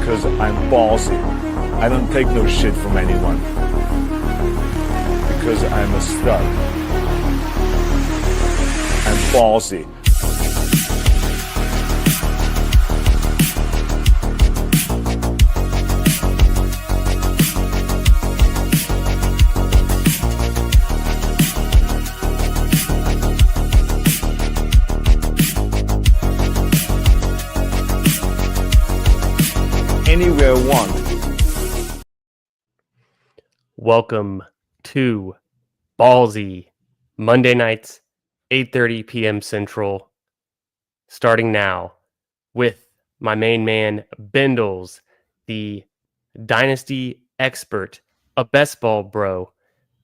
because I'm ballsy. I don't take no shit from anyone because I'm a stud. I'm ballsy. Anywhere I want. Welcome to Ballsy, Monday nights, 8:30 p.m. Central, starting now with my main man, Bindles, the Dynasty expert, a best ball bro,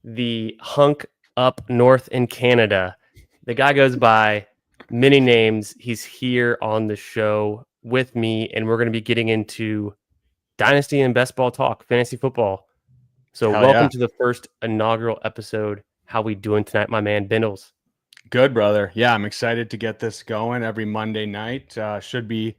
the hunk up north in Canada. The guy goes by many names. He's here on the show with me, and we're going to be getting into Dynasty and best ball talk, fantasy football. So Hell welcome yeah. to the first inaugural episode. How we doing tonight, my man, Bindles? Good, brother. Yeah, I'm excited to get this going every Monday night. Should be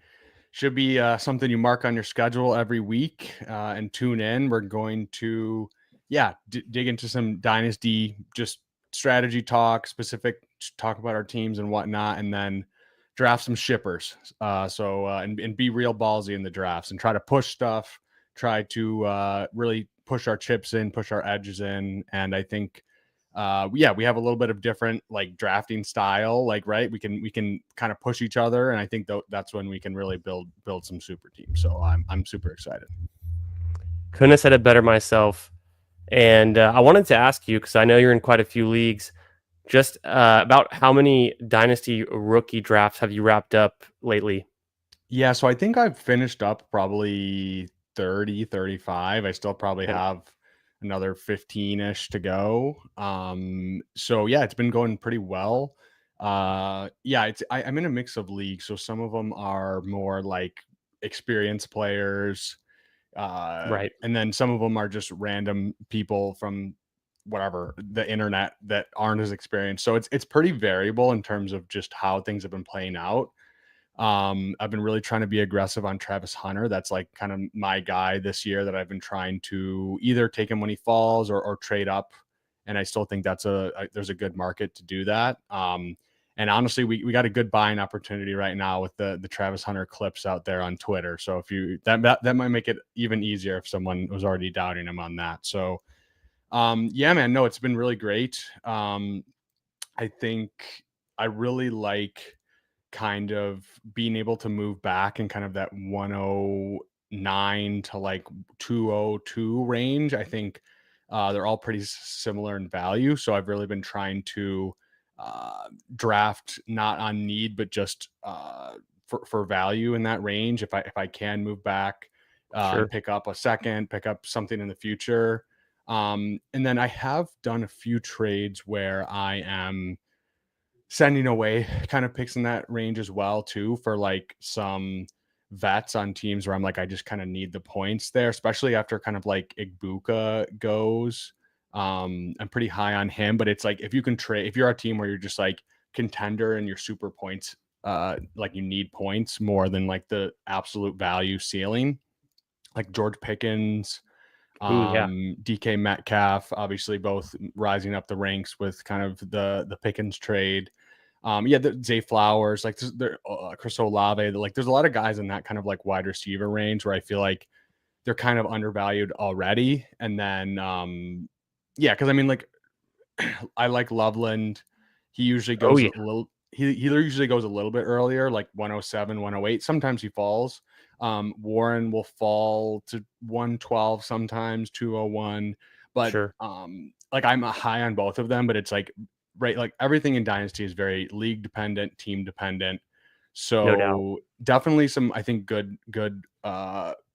something you mark on your schedule every week and tune in. We're going to, dig into some Dynasty, just strategy talk, specific talk about our teams and whatnot, and then draft some shippers. And be real ballsy in the drafts and try to push stuff, try to really push our chips in, push our edges in. And I think, we have a little bit of different like drafting style, like, right. We can kind of push each other. And I think that's when we can really build some super teams. So I'm super excited. Couldn't have said it better myself. And I wanted to ask you, because I know you're in quite a few leagues, just about how many Dynasty rookie drafts have you wrapped up lately? Yeah. So I think I've finished up probably 30, 35. I still probably have another 15-ish to go. So yeah, it's been going pretty well. I'm in a mix of leagues. So some of them are more like experienced players. Right. And then some of them are just random people from whatever the internet that aren't as experienced. So it's pretty variable in terms of just how things have been playing out. I've been really trying to be aggressive on Travis Hunter. That's like kind of my guy this year that I've been trying to either take him when he falls or trade up. And I still think there's a good market to do that. And honestly, we got a good buying opportunity right now with the Travis Hunter clips out there on Twitter. So if that might make it even easier if someone was already doubting him on that. So, yeah, man, no, it's been really great. I think I really like kind of being able to move back in kind of that 109 to like 202 range. I think they're all pretty similar in value. So I've really been trying to draft not on need, but just for value in that range. If I can move back, Sure. pick up a second, pick up something in the future. And then I have done a few trades where I am sending away kind of picks in that range as well too, for like some vets on teams where I'm like, I just kind of need the points there, especially after kind of like Igbuka goes. I'm pretty high on him, but it's like, if you can trade, if you're a team where you're just like contender and your super points, like you need points more than like the absolute value ceiling, like George Pickens, Ooh, yeah. DK Metcalf, obviously both rising up the ranks with kind of the Pickens trade. The Zay Flowers, like Chris Olave, like there's a lot of guys in that kind of like wide receiver range where I feel like they're kind of undervalued already. And then, because I mean, like I like Loveland. He usually goes a little. He usually goes a little bit earlier, like 107, 108. Sometimes he falls. Warren will fall to 112 sometimes, 201. But Sure. like I'm high on both of them, but it's like, right, like everything in Dynasty is very league dependent, team dependent. So No doubt. definitely some, I think, good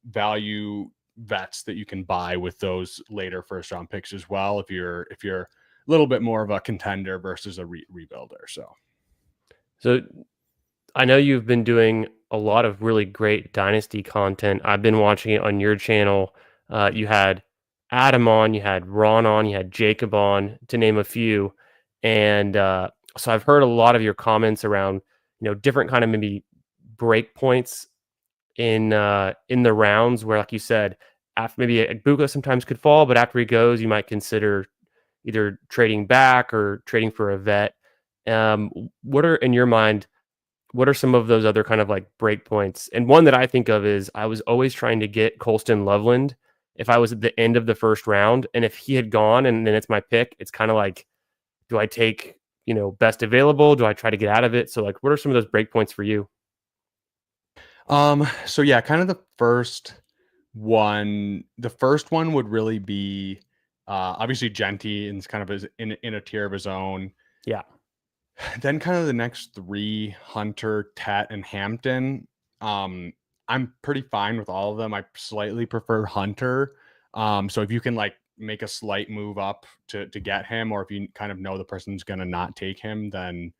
value vets that you can buy with those later first round picks as well, if you're a little bit more of a contender versus a rebuilder. So I know you've been doing a lot of really great Dynasty content. I've been watching it on your channel. You had Adam on, you had Ron on, you had Jacob on, to name a few. And so I've heard a lot of your comments around, different kind of maybe break points in the rounds where, like you said, after maybe Buka sometimes could fall, but after he goes, you might consider either trading back or trading for a vet. What are, in your mind, what are some of those other kind of like break points? And one that I think of is I was always trying to get Colston Loveland if I was at the end of the first round. And if he had gone and then it's my pick, it's kind of like, do I take, best available? Do I try to get out of it? So like, what are some of those break points for you? So yeah, kind of the first one would really be obviously Genty, and it's kind of in a tier of his own. Yeah. Then kind of the next three, Hunter, Tet, and Hampton. I'm pretty fine with all of them. I slightly prefer Hunter. So if you can like make a slight move up to get him, or if you kind of know the person's gonna not take him, then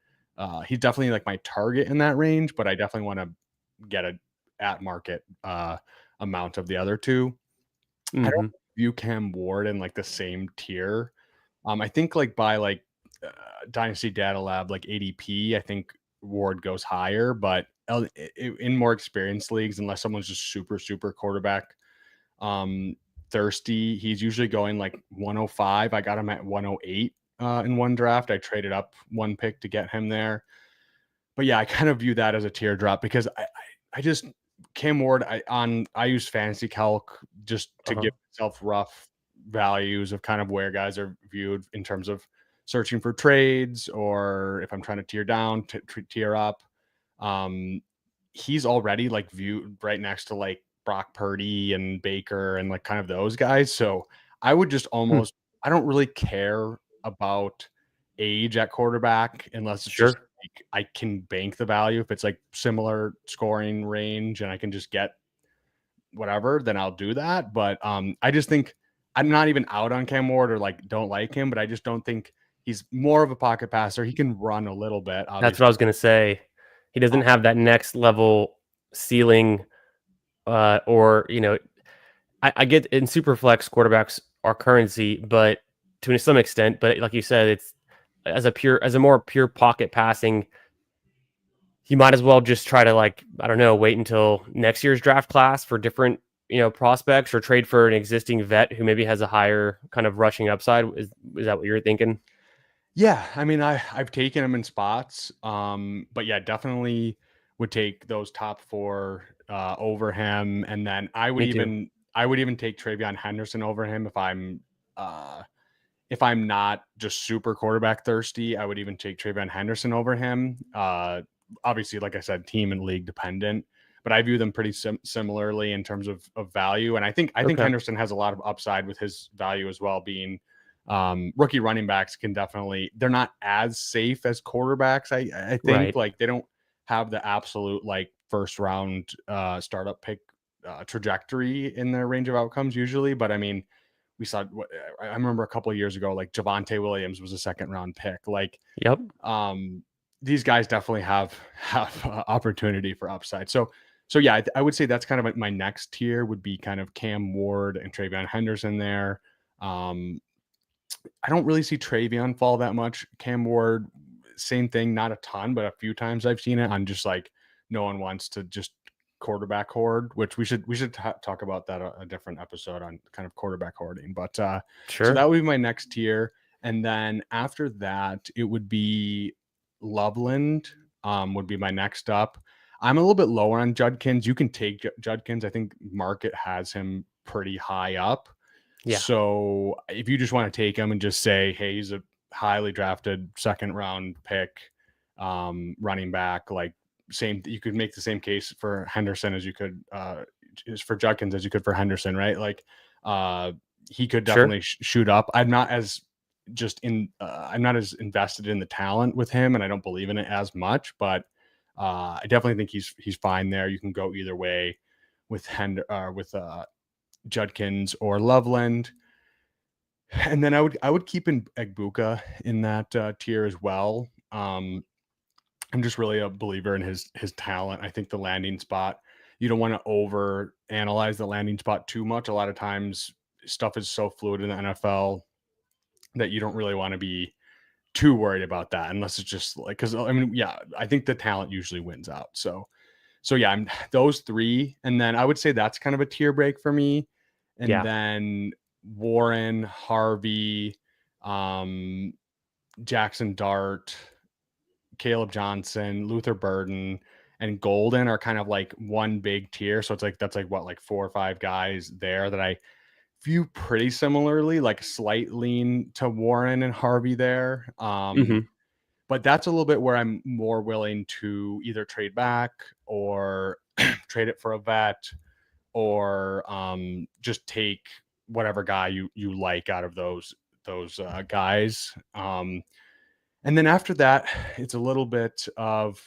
he's definitely like my target in that range. But I definitely want to get a at market amount of the other two. I don't Hmm. view Cam Ward in like the same tier. I think like by like Dynasty Data Lab, like ADP, I think Ward goes higher, but in more experienced leagues, unless someone's just super, super quarterback thirsty, he's usually going like 105. I got him at 108 in one draft. I traded up one pick to get him there. But yeah, I kind of view that as a teardrop because I just Cam Ward, I use Fantasy Calc just to Uh-huh. give myself rough values of kind of where guys are viewed in terms of searching for trades, or if I'm trying to tier down to tier up. Um, he's already like viewed right next to like Brock Purdy and Baker and like kind of those guys. So I would just Hmm. almost, I don't really care about age at quarterback unless it's just Sure. like I can bank the value. If it's like similar scoring range and I can just get whatever, then I'll do that. But I just think I'm not even out on Cam Ward or like don't like him, but I just don't think he's more of a pocket passer. He can run a little bit, That's what I obviously. was going to say. He doesn't have that next level ceiling, or, I get in super flex quarterbacks are currency, but to some extent, but like you said, it's as a more pure pocket passing, you might as well just try to, like, I don't know, wait until next year's draft class for different, prospects, or trade for an existing vet who maybe has a higher kind of rushing upside. Is that what you're thinking? Yeah, I mean, I've taken him in spots, but yeah, definitely would take those top four over him, and then Me too. I would even take Travion Henderson over him if I'm not just super quarterback thirsty. I would even take Travion Henderson over him. Obviously, like I said, team and league dependent, but I view them pretty similarly in terms of value, and I think Okay. Henderson has a lot of upside with his value as well, being rookie running backs can definitely, they're not as safe as quarterbacks. I think Right. like they don't have the absolute like first round startup pick trajectory in their range of outcomes usually. But I mean, we saw I remember a couple of years ago, like Javonte Williams was a second round pick. Like Yep. um, these guys definitely have opportunity for upside. So yeah, I would say that's kind of like my next tier would be kind of Cam Ward and Travion Henderson there. Um, I don't really see Travion fall that much. Cam Ward, same thing, not a ton, but a few times I've seen it on just like no one wants to just quarterback hoard, which we should talk about that a different episode on kind of quarterback hoarding. But so that Sure. would be my next tier, and then after that it would be Loveland. Would be my next up. I'm a little bit lower on Judkins. You can take Judkins. I think market has him pretty high up. Yeah. So if you just want to take him and just say, hey, he's a highly drafted second round pick, running back, like same, you could make the same case for Henderson as you could for Judkins as you could for Henderson, right? Like uh, he could Sure. definitely shoot up. I'm not as invested in the talent with him, and I don't believe in it as much, but I definitely think he's fine there. You can go either way with Judkins or Loveland. And then I would keep in Egbuka in that tier as well. I'm just really a believer in his talent. I think the landing spot, you don't want to over analyze the landing spot too much. A lot of times stuff is so fluid in the NFL that you don't really want to be too worried about that unless it's just like, because I mean, yeah, I think the talent usually wins out. So So yeah, I'm those three, and then I would say that's kind of a tier break for me. And Yeah. then Warren, Harvey, Jackson Dart, Caleb Johnson, Luther Burden, and Golden are kind of like one big tier. So it's like that's like what, like 4 or 5 guys there that I view pretty similarly, like slight lean to Warren and Harvey there. But that's a little bit where I'm more willing to either trade back or trade it for a vet, or just take whatever guy you like out of those guys. And then after that, it's a little bit of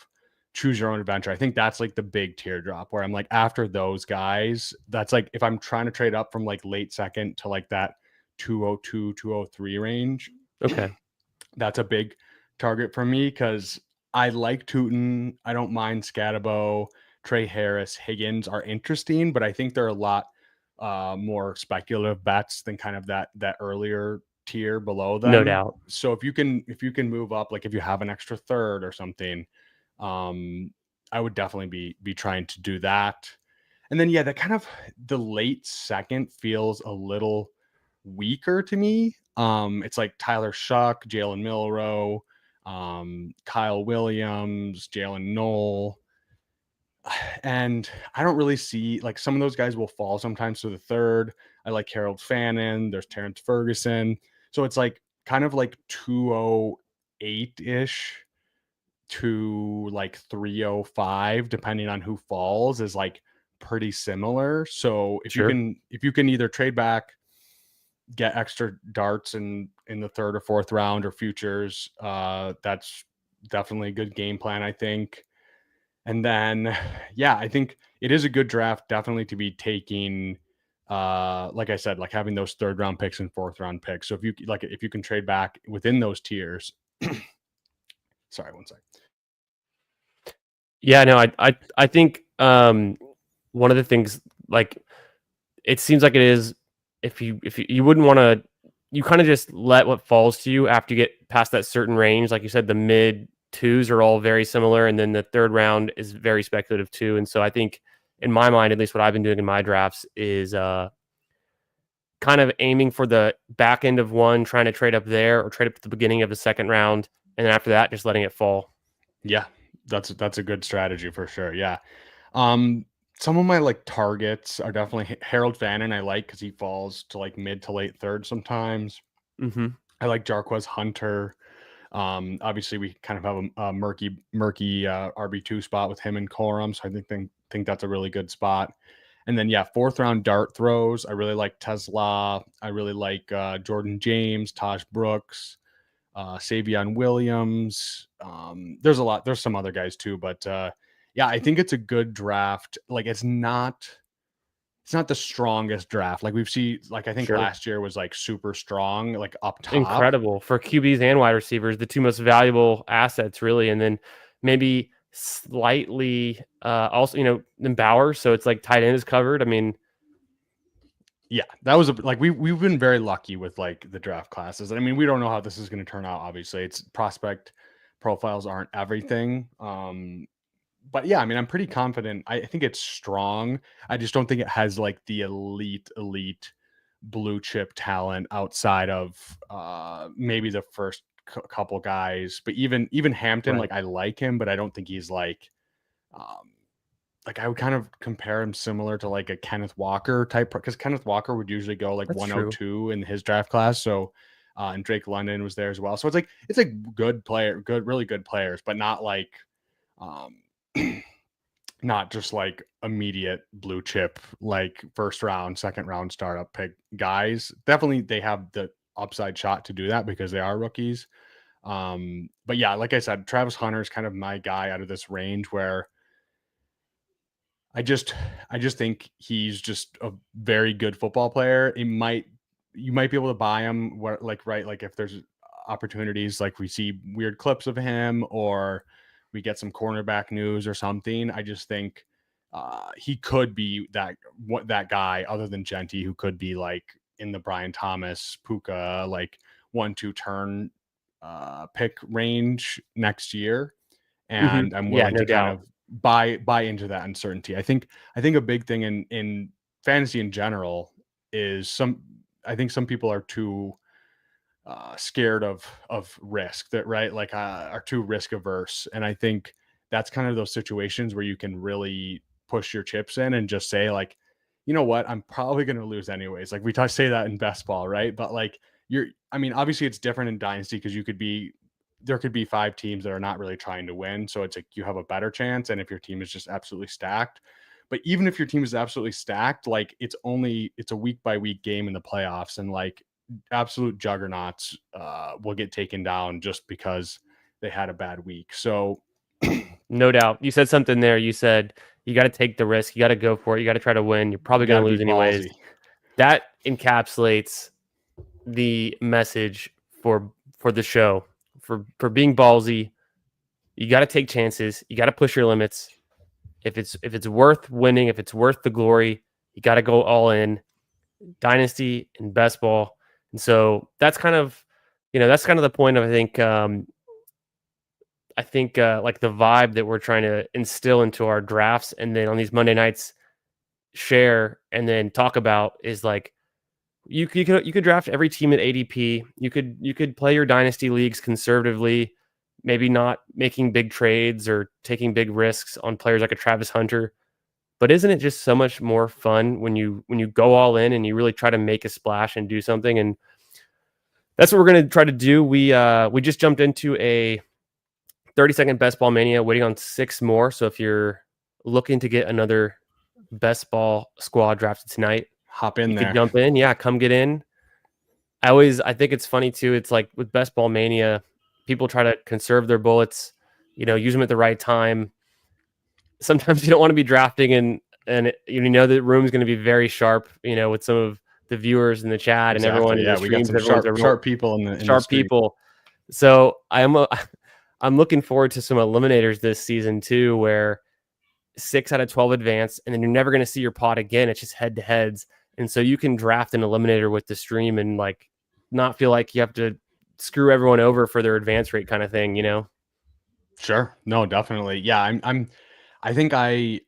choose your own adventure. I think that's like the big teardrop where I'm like, after those guys, that's like if I'm trying to trade up from like late second to like that 202, 203 range, Okay. that's a big target for me because I like Tootin. I don't mind Scatabo, Trey Harris, Higgins are interesting, but I think they're a lot more speculative bets than kind of that earlier tier below No them. doubt. So if you can move up, like if you have an extra third or something, I would definitely be trying to do that. And then yeah, that kind of the late second feels a little weaker to me. It's like Tyler Shuck, Jalen Milrow, Kyle Williams, Jalen Knoll. And I don't really see like some of those guys will fall sometimes to the third. I like Harold Fannin. There's Terrence Ferguson. So it's like kind of like 208 ish to like 305, depending on who falls, is like pretty similar. So Sure. if you can either trade back, get extra darts in the third or fourth round or futures, that's definitely a good game plan, I think. And then yeah, I think it is a good draft definitely to be taking like I said, like having those third round picks and fourth round picks. So if you can trade back within those tiers. Sorry, one second. Yeah, no, I think one of the things, like, it seems like it is, if you wouldn't want to, you kind of just let what falls to you after you get past that certain range. Like you said, the mid twos are all very similar, and then the third round is very speculative too. And so I think, in my mind, at least what I've been doing in my drafts is kind of aiming for the back end of one, trying to trade up there or trade up to the beginning of the second round, and then after that, just letting it fall. Yeah, that's a good strategy for sure. Yeah. Um, some of my like targets are definitely Harold Fannin. I like because he falls to like mid to late third sometimes. Mm-hmm. I like Jarquez Hunter. Obviously we kind of have a murky RB2 spot with him and Corum, so I think that's a really good spot. And then yeah, fourth round dart throws. I really like Tesla. I really like Jordan James, Taj Brooks, Savion Williams. There's some other guys too, but yeah, I think it's a good draft. Like it's not the strongest draft. Like we've seen, like I think Sure. last year was like super strong, like up top. Incredible for QBs and wide receivers, the two most valuable assets, really. And then maybe slightly also, then Bowers. So it's like tight end is covered. I mean, Yeah, that was like we've been very lucky with like the draft classes. I mean, we don't know how this is going to turn out. Obviously, it's prospect profiles aren't everything. But yeah, I mean, I'm pretty confident. I think it's strong. I just don't think it has like the elite blue chip talent outside of maybe the first couple guys. But even Hampton, right. like I like him, but I don't think he's like I would kind of compare him similar to like a Kenneth Walker type, because Kenneth Walker would usually go like That's true. 102 in his draft class. So and Drake London was there as well. So it's like really good players, but not like um not just like immediate blue chip, like first round, second round startup pick guys. Definitely they have the upside shot to do that because they are rookies. But yeah, like I said, Travis Hunter is kind of my guy out of this range where I just think he's just a very good football player. You might be able to buy him where like right, like if there's opportunities, like we see weird clips of him or we get some cornerback news or something. I just think he could be that guy other than Genty, who could be like in the Brian Thomas, Puka, like 1-2 turn pick range next year. Mm-hmm. And I'm Yeah, willing no to kind of doubt. buy into that uncertainty. I think a big thing in fantasy in general is I think some people are too scared of risk, that right, like are too risk averse. And I think that's kind of those situations where you can really push your chips in and just say like, you know what, I'm probably going to lose anyways. Like say that in best ball, right? But like I mean, obviously it's different in dynasty because there could be 5 teams that are not really trying to win. So it's like you have a better chance. And if your team is just absolutely stacked, but even if your team is absolutely stacked, like it's a week by week game in the playoffs, and like absolute juggernauts will get taken down just because they had a bad week. So No doubt. You said something there. You said you got to take the risk. You got to go for it. You got to try to win. You're probably going to lose anyways. Ballsy. That encapsulates the message for the show, for being ballsy. You got to take chances. You got to push your limits. If it's worth winning, if it's worth the glory, you got to go all in. Dynasty and best ball. And so that's kind of the point of, I think like the vibe that we're trying to instill into our drafts, and then on these Monday nights share and then talk about is like you could draft every team at ADP. You could play your dynasty leagues conservatively, maybe not making big trades or taking big risks on players like a Travis Hunter. But isn't it just so much more fun when you go all in and you really try to make a splash and do something? And that's what we're going to try to do. We just jumped into a 30-second best ball mania, waiting on 6 more. So if you're looking to get another best ball squad drafted tonight, hop in you there. could jump in. Yeah, come get in. I think it's funny too. It's like with best ball mania, people try to conserve their bullets, use them at the right time. Sometimes you don't want to be drafting and the room's going to be very sharp, with some of the viewers in the chat and everyone. Yeah, we got some sharp people in the people. So I'm looking forward to some eliminators this season too, where 6 out of 12 advance, and then you're never going to see your pot again. It's just head to heads. And so you can draft an eliminator with the stream and like not feel like you have to screw everyone over for their advance rate kind of thing, Sure. No, definitely. Yeah. I think I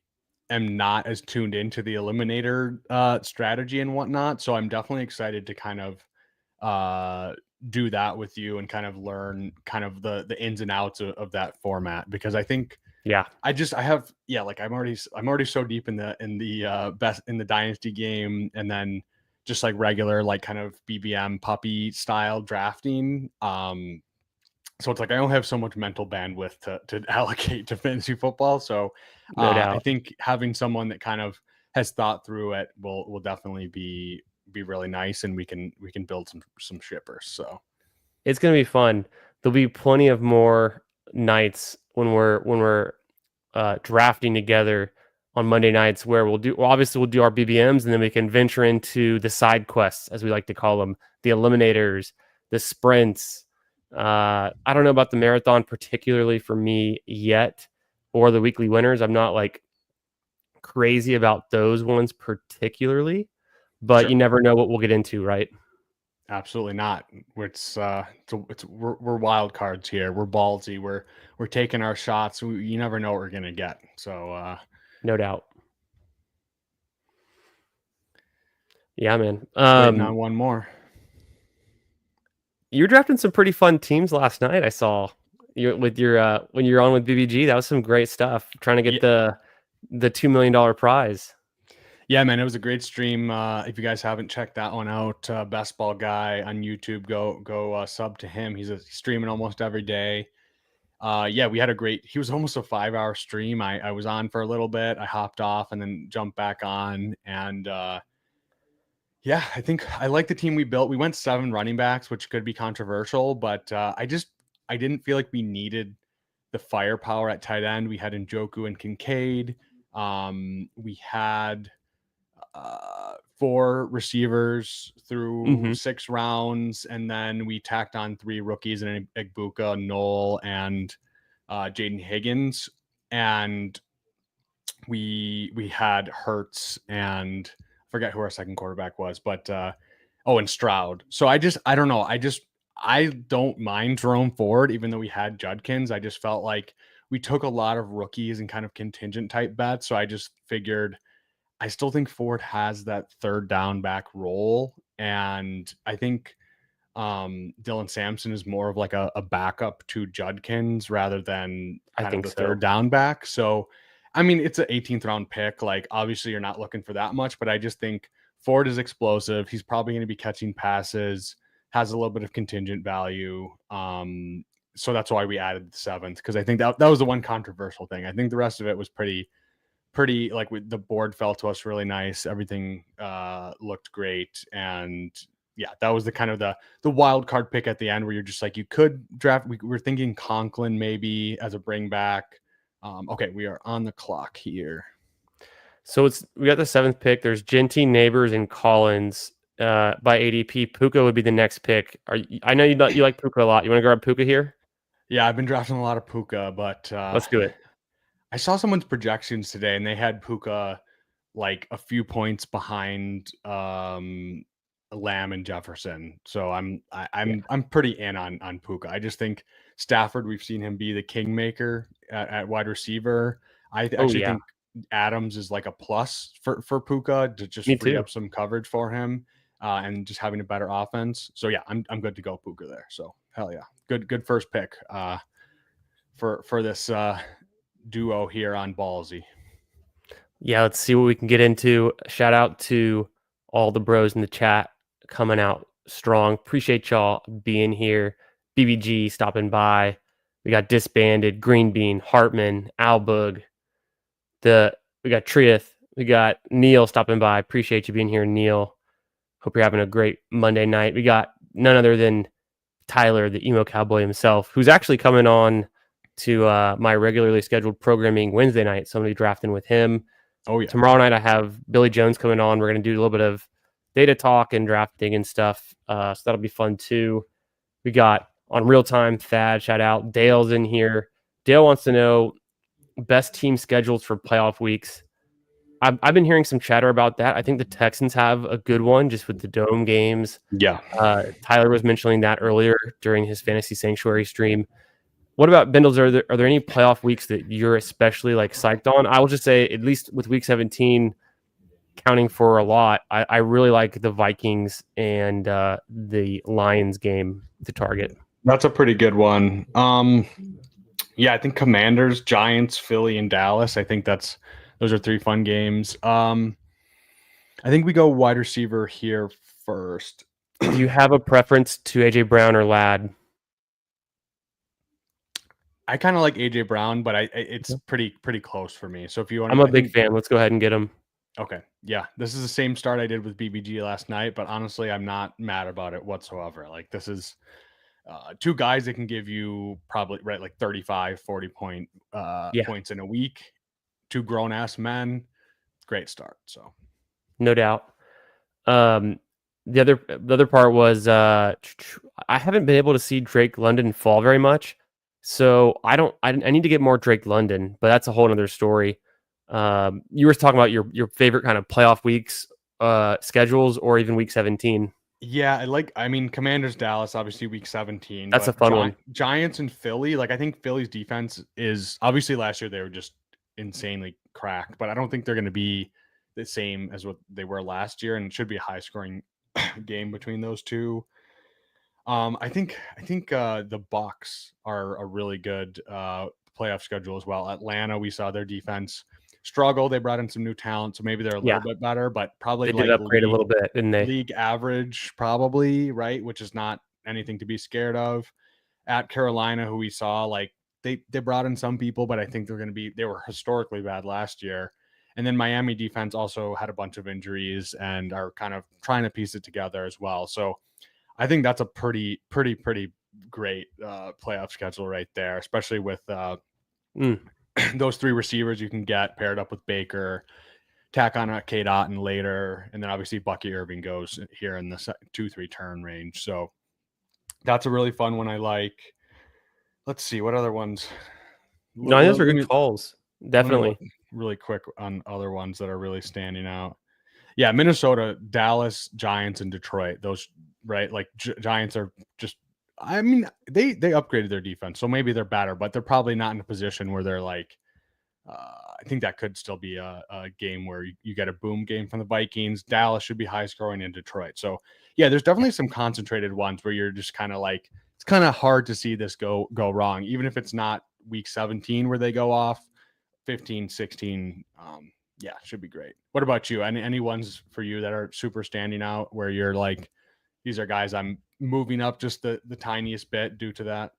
am not as tuned into the eliminator strategy and whatnot. So I'm definitely excited to kind of do that with you and kind of learn kind of the ins and outs of that format, because I think I'm already so deep in the dynasty game, and then just like regular like kind of BBM puppy style drafting. So it's like I don't have so much mental bandwidth to allocate to fantasy football. So No doubt. I think having someone that kind of has thought through it will definitely be really nice, and we can build some shippers. So it's going to be fun. There'll be plenty of more nights when we're drafting together on Monday nights where we'll do our BBMs, and then we can venture into the side quests, as we like to call them, the eliminators, the sprints. I don't know about the marathon particularly for me yet, or the weekly winners. I'm not like crazy about those ones particularly, but Sure. You never know what we'll get into, right? Absolutely not. We're wild cards here. We're ballsy. We're taking our shots. You never know what we're gonna get. So no doubt. Yeah, man. Waiting on one more. You were drafting some pretty fun teams last night. I saw you with your when you're on with BBG. That was some great stuff. Trying to get the $2 million prize. Yeah, man, it was a great stream. If you guys haven't checked that one out, Best Ball Guy on YouTube, go sub to him. He's streaming almost every day. Yeah, we had he was almost a 5-hour stream. I was on for a little bit. I hopped off and then jumped back on. And yeah, I think I like the team we built. We went 7 running backs, which could be controversial, but I didn't feel like we needed the firepower at tight end. We had Njoku and Kincaid. We had 4 receivers through 6 rounds, and then we tacked on 3 rookies and Egbuka, Knoll, and Jaden Higgins, and we had Hurts, and I forget who our second quarterback was, but and Stroud. So I don't know. I don't mind Jerome Ford, even though we had Judkins. I just felt like we took a lot of rookies and kind of contingent type bets. So I just figured I still think Ford has that third down back role. And I think Dylan Sampson is more of like a backup to Judkins rather than I kind of think the so. third down back. So, I mean, it's an 18th round pick. Like, obviously, you're not looking for that much, but I just think Ford is explosive. He's probably going to be catching passes, has a little bit of contingent value. So that's why we added the 7th, because I think that was the one controversial thing. I think the rest of it was pretty like the board fell to us really nice. Everything looked great, and yeah, that was the kind of the wild card pick at the end where you're just like, you could draft. We were thinking Conklin maybe as a bring back. Okay, we are on the clock here. So we got the 7th pick. There's Genty, Neighbors, and Collins by ADP. Puka would be the next pick. I know you like Puka a lot. You want to grab Puka here? Yeah, I've been drafting a lot of Puka, but Let's do it. I saw someone's projections today, and they had Puka like a few points behind Lamb and Jefferson. So I'm pretty in on Puka. I just think Stafford, we've seen him be the kingmaker at wide receiver. I actually think Adams is like a plus for Puka to just free up some coverage for him and just having a better offense. So yeah, I'm good to go Puka there. So hell yeah, good first pick for this duo here on Ballsy. Yeah, let's see what we can get into. Shout out to all the bros in the chat coming out strong. Appreciate y'all being here. BBG stopping by. We got Disbanded, Green Bean, Hartman, Albug. We got Trieth. We got Neil stopping by. Appreciate you being here, Neil. Hope you're having a great Monday night. We got none other than Tyler, the emo cowboy himself, who's actually coming on to my regularly scheduled programming Wednesday night. Somebody drafting with him. Oh yeah. Tomorrow night I have Billy Jones coming on. We're going to do a little bit of data talk and drafting and stuff. So that'll be fun too. We got on real time Thad, shout out. Dale's in here. Dale wants to know best team schedules for playoff weeks. I've been hearing some chatter about that. I think the Texans have a good one just with the dome games. Yeah. Tyler was mentioning that earlier during his Fantasy Sanctuary stream. What about Bindles? Are there any playoff weeks that you're especially like psyched on? I will just say, at least with week 17 counting for a lot, I really like the Vikings and the Lions game to target. That's a pretty good one. Yeah, I think Commanders, Giants, Philly, and Dallas. I think those are 3 fun games. I think we go wide receiver here first. Do you have a preference to AJ Brown or Ladd? I kind of like AJ Brown, but it's pretty close for me. So if you want, I'm a big fan. Let's go ahead and get him. Okay, yeah, this is the same start I did with BBG last night, but honestly, I'm not mad about it whatsoever. Like, this is 2 guys that can give you probably like 35, 40 points in a week. 2 grown ass men. Great start. So no doubt. The other part was I haven't been able to see Drake London fall very much. So I need to get more Drake London, but that's a whole other story. You were talking about your favorite kind of playoff weeks, schedules, or even week 17. Yeah, I mean, Commanders, Dallas, obviously week 17. That's a fun one. Giants and Philly. Like, I think Philly's defense is obviously last year they were just insanely cracked, but I don't think they're going to be the same as what they were last year, and it should be a high scoring game between those two. I think the Bucks are a really good playoff schedule as well. Atlanta, we saw their defense struggle. They brought in some new talent, so maybe they're a little bit better, but probably they did upgrade a little bit, didn't they? League average, probably, right? Which is not anything to be scared of. At Carolina, who we saw, like they brought in some people, but I think they were historically bad last year. And then Miami defense also had a bunch of injuries and are kind of trying to piece it together as well. So I think that's a pretty great playoff schedule right there, especially with those 3 receivers you can get paired up with Baker, tack on a K. Dotton later, and then obviously Bucky Irving goes here in the 2-3 turn range. So that's a really fun one I like. Let's see what other ones. No, those are good calls. Definitely. Really quick on other ones that are really standing out. Yeah, Minnesota, Dallas, Giants, and Detroit. Those, right? Like Giants are just I mean, they upgraded their defense, so maybe they're better, but they're probably not in a position where they're like. I think that could still be a game where you get a boom game from the Vikings. Dallas should be high scoring in Detroit. So yeah, there's definitely some concentrated ones where you're just kind of like, it's kind of hard to see this go wrong, even if it's not week 17 where they go off 15, 16. Yeah, should be great. What about you? Any ones for you that are super standing out where you're like, these are guys I'm moving up just the tiniest bit due to that?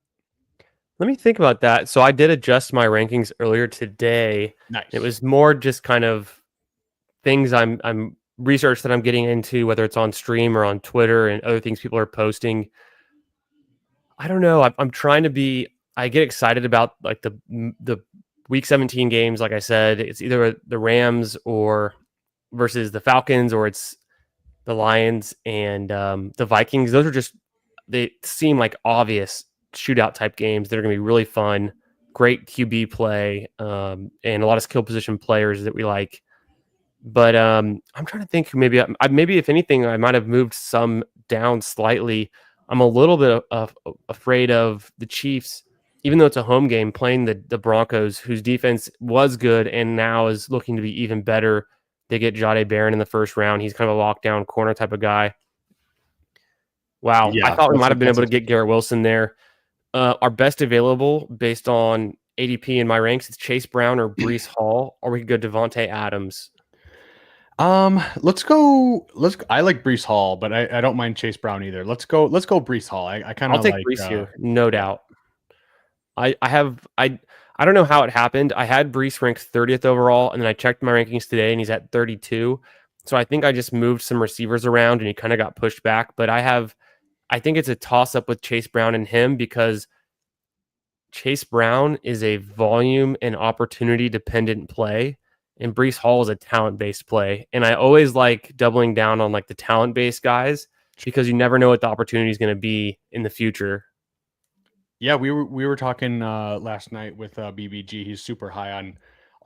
Let me think about that. So I did adjust my rankings earlier today. Nice. It was more just kind of things I'm research that I'm getting into, whether it's on stream or on Twitter and other things people are posting. I don't know. I'm trying to be. I get excited about like the week 17 games. Like I said, it's either the Rams or versus the Falcons, or it's the Lions and the Vikings. Those are just, they seem like obvious shootout type games that are going to be really fun. Great QB play and a lot of skill position players that we like. But I'm trying to think. Maybe if anything, I might have moved some down slightly. I'm a little bit afraid of the Chiefs, even though it's a home game, playing the Broncos, whose defense was good and now is looking to be even better. They get Jahdae Barron in the first round. He's kind of a lockdown corner type of guy. Wow, Yeah, I thought we might have been able to get Garrett Wilson there. Our best available based on ADP in my ranks, it's Chase Brown or Breece Hall, or we could go Devontae Adams. Let's go. I like Breece Hall, but I don't mind Chase Brown either. Let's go Breece Hall. I kind I'll of take like Breece here, no doubt. I don't know how it happened. I had Breece ranked 30th overall, and then I checked my rankings today, and he's at 32. So I think I just moved some receivers around, and he kind of got pushed back. But I think it's a toss up with Chase Brown and him, because Chase Brown is a volume and opportunity dependent play, and Breece Hall is a talent based play. And I always like doubling down on like the talent based guys, because you never know what the opportunity is going to be in the future. Yeah, we were talking last night with BBG. He's super high on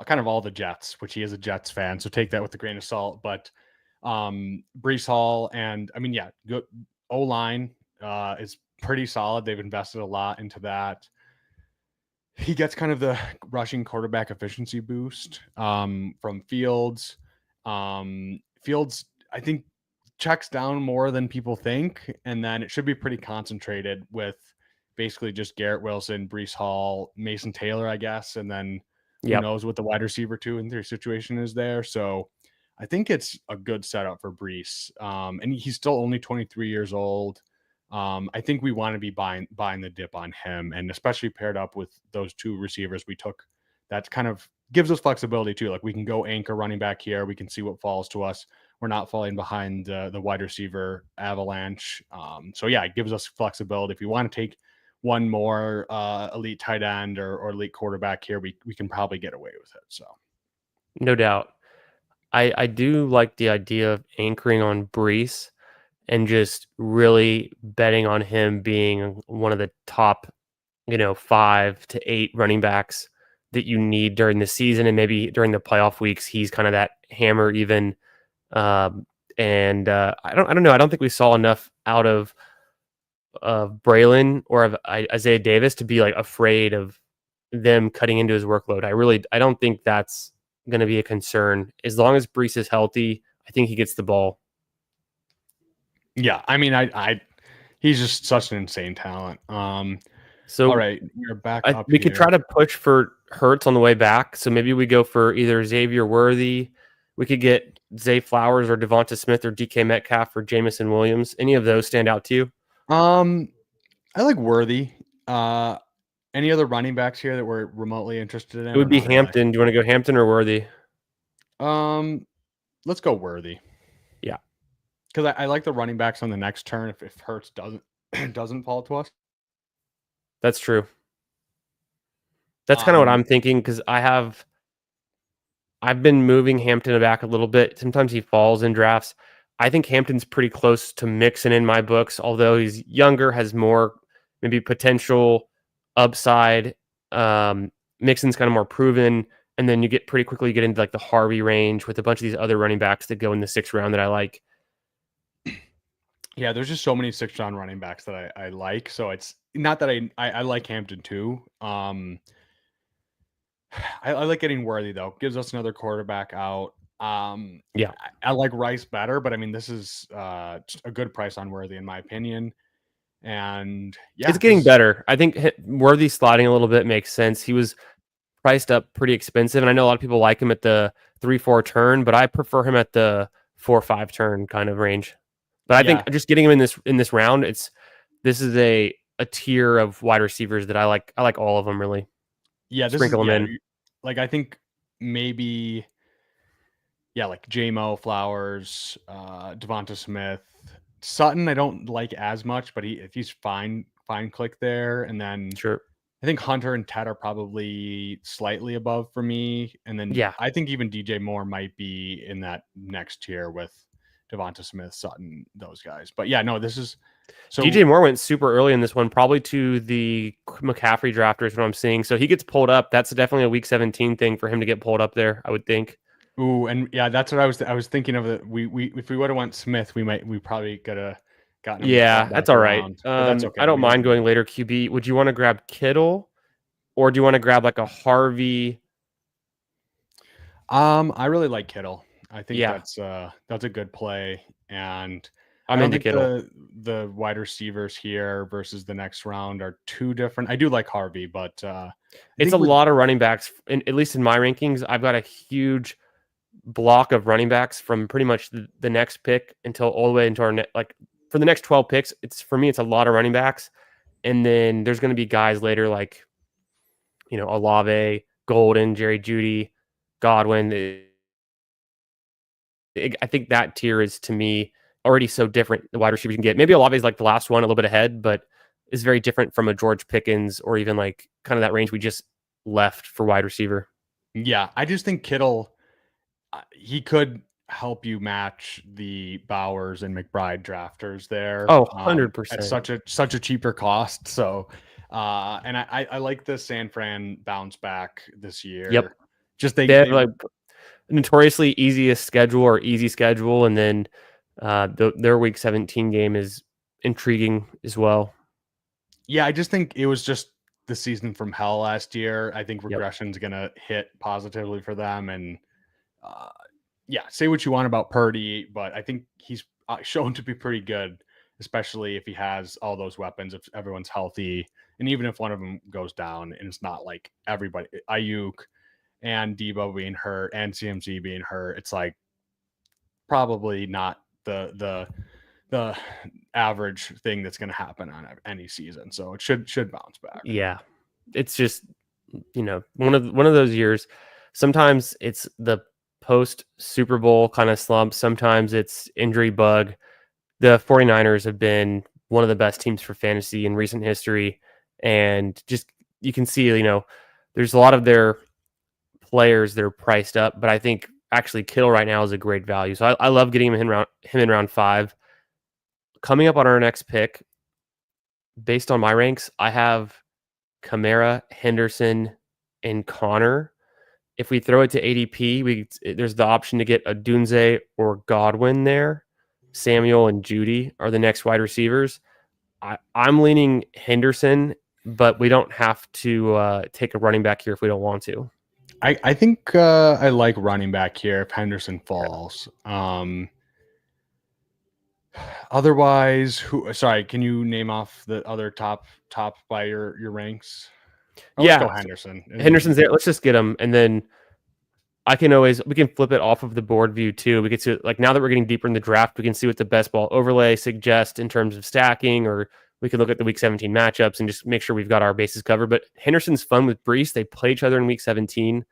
kind of all the Jets, which he is a Jets fan, so take that with a grain of salt. But Breece Hall, and I mean, yeah, O-line is pretty solid. They've invested a lot into that. He gets kind of the rushing quarterback efficiency boost from Fields. Fields, I think, checks down more than people think, and then it should be pretty concentrated with basically just Garrett Wilson, Breece Hall, Mason Taylor, I guess, and then who knows what the wide receiver 2 and 3 situation is there. So I think it's a good setup for Breece, and he's still only 23 years old. I think we want to be buying the dip on him, and especially paired up with those 2 receivers we took. That kind of gives us flexibility too. Like we can go anchor running back here. We can see what falls to us. We're not falling behind the wide receiver avalanche. So yeah, it gives us flexibility. If we want to take one more elite tight end or elite quarterback here, we can probably get away with it. So No doubt. I do like the idea of anchoring on Breece and just really betting on him being one of the top, 5 to 8 running backs that you need during the season, and maybe during the playoff weeks, he's kind of that hammer even. I don't know. I don't think we saw enough out of Braylon or of Isaiah Davis to be like afraid of them cutting into his workload. I don't think that's going to be a concern. As long as Breece is healthy, I think he gets the ball. Yeah, I mean, he's just such an insane talent. So all right, we're back up. We could try to push for Hurts on the way back. So maybe we go for either Xavier Worthy. We could get Zay Flowers or Devonta Smith or DK Metcalf or Jamison Williams. Any of those stand out to you? I like Worthy. Any other running backs here that we're remotely interested in? It would be Hampton. Do you want to go Hampton or Worthy? Let's go Worthy. Yeah, because I like the running backs on the next turn. If Hurts doesn't fall to us, that's true. That's kind of what I'm thinking, because I've been moving Hampton back a little bit. Sometimes he falls in drafts. I think Hampton's pretty close to Mixon in my books, although he's younger, has more maybe potential upside. Mixon's kind of more proven, and then you pretty quickly get into like the Harvey range with a bunch of these other running backs that go in the 6th round that I like. Yeah, there's just so many 6th-round running backs that I like. So it's not that I like Hampton too. I like getting Worthy though. Gives us another quarterback out. Yeah. I like Rice better, but I mean this is just a good price on Worthy in my opinion. And It's yeah, getting better. I think Worthy sliding a little bit makes sense. He was priced up pretty expensive, and I know a lot of people like him at the 3-4 turn, but I prefer him at the 4-5 turn kind of range. But I think yeah, just getting him in this round, this is a tier of wide receivers that I like. I like all of them really. yeah. This is Sprinkle them in. like I think maybe like JMO, Flowers, Devonta Smith, Sutton. I don't like as much, but he's fine click there. And then Sure. I think Hunter and Ted are probably slightly above for me. And then Yeah. I think even DJ Moore might be in that next tier with Devonta Smith, Sutton, those guys. But yeah, no, this is so DJ Moore went super early in this one, probably to the McCaffrey drafters, what I'm seeing. So he gets pulled up. That's definitely a week 17 thing for him to get pulled up there, I would think. ooh, and yeah, that's what I was thinking of. That we if we would have went Smith, we probably could have gotten him to fall Yeah, back that's all right. around. But that's okay. I don't mind going later QB. Would you want to grab Kittle, or do you want to grab like a Harvey? I really like Kittle. I think Yeah, that's a good play, and I I'm don't into think Kittle. the wide receivers here versus the next round are too different. I do like Harvey, but I It's a think with lot of running backs. At least in my rankings, I've got a huge block of running backs from pretty much the next pick until all the way into our like for the next 12 picks. It's for me, it's a lot of running backs, and then there's going to be guys later like Olave, Golden, Jerry Judy, Godwin. I think that tier is to me already so different. The wide receiver you can get. Maybe Olave is like the last one, a little bit ahead, but is very different from a George Pickens or even like kind of that range we just left for wide receiver. yeah, I just think Kittle he could help you match the Bowers and McBride drafters there Oh, at 100%. such a cheaper cost. So, and I like the San Fran bounce back this Yep. year. Just They have like notoriously easiest schedule or easy schedule, and then their week 17 game is intriguing as well. yeah, I just think it was just the season from hell last year. I think Yep. regression's gonna hit positively for them, and uh, yeah, say what you want about Purdy, but I think he's shown to be pretty good, especially if he has all those weapons, if everyone's healthy, and even if one of them goes down, and it's not like everybody, Ayuk and Debo being hurt and CMC being hurt, it's like probably not the average thing that's going to happen on any season. So it should bounce back. Yeah. It's just one of those years. Sometimes it's the post Super Bowl kind of slump. Sometimes it's injury bug. The 49ers have been one of the best teams for fantasy in recent history. And just you can see, there's a lot of their players that are priced up, but I think actually Kittle right now is a great value. So I love getting him in round 5. Coming up on our next pick, based on my ranks, I have Kamara, Henderson, and Connor. If we throw it to ADP, there's the option to get a Dunze or Godwin there. Samuel and Judy are the next wide receivers. I'm leaning Henderson, but we don't have to take a running back here if we don't want to. I think I like running back here if Henderson falls. Otherwise, sorry, can you name off the other top by your ranks? Let's go Henderson. Henderson's there. Let's just get him, and then we can flip it off of the board view too. We can see, like, now that we're getting deeper in the draft, we can see what the best ball overlay suggests in terms of stacking, or we can look at the week 17 matchups and just make sure we've got our bases covered. But Henderson's fun with Brees. They play each other in week 17.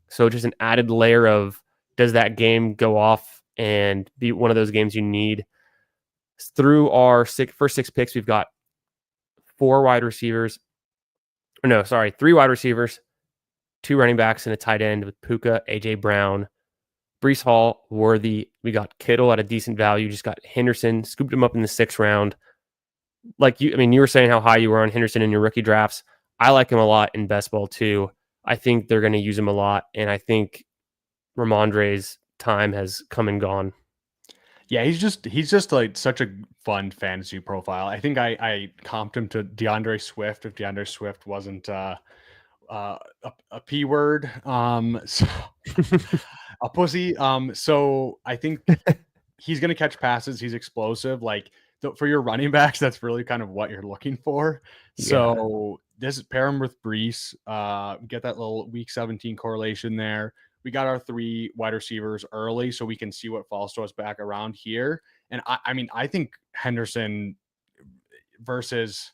So just an added layer of, does that game go off and be one of those games you need? Through our first 6 picks, we've got 3 wide receivers, 2 running backs, and a tight end with Puka, AJ Brown, Brees Hall, Worthy. We got Kittle at a decent value. Just got Henderson, scooped him up in the 6th round. You were saying how high you were on Henderson in your rookie drafts. I like him a lot in best ball too. I think they're going to use him a lot, and I think Ramondre's time has come and gone. Yeah, he's just like such a fun fantasy profile. I think I comped him to DeAndre Swift if DeAndre Swift wasn't a P word. So a pussy. So I think he's going to catch passes. He's explosive. Like for your running backs, that's really kind of what you're looking for. Yeah. So this pair him with Brees, get that little week 17 correlation there. We got our 3 wide receivers early so we can see what falls to us back around here. And I mean, I think Henderson versus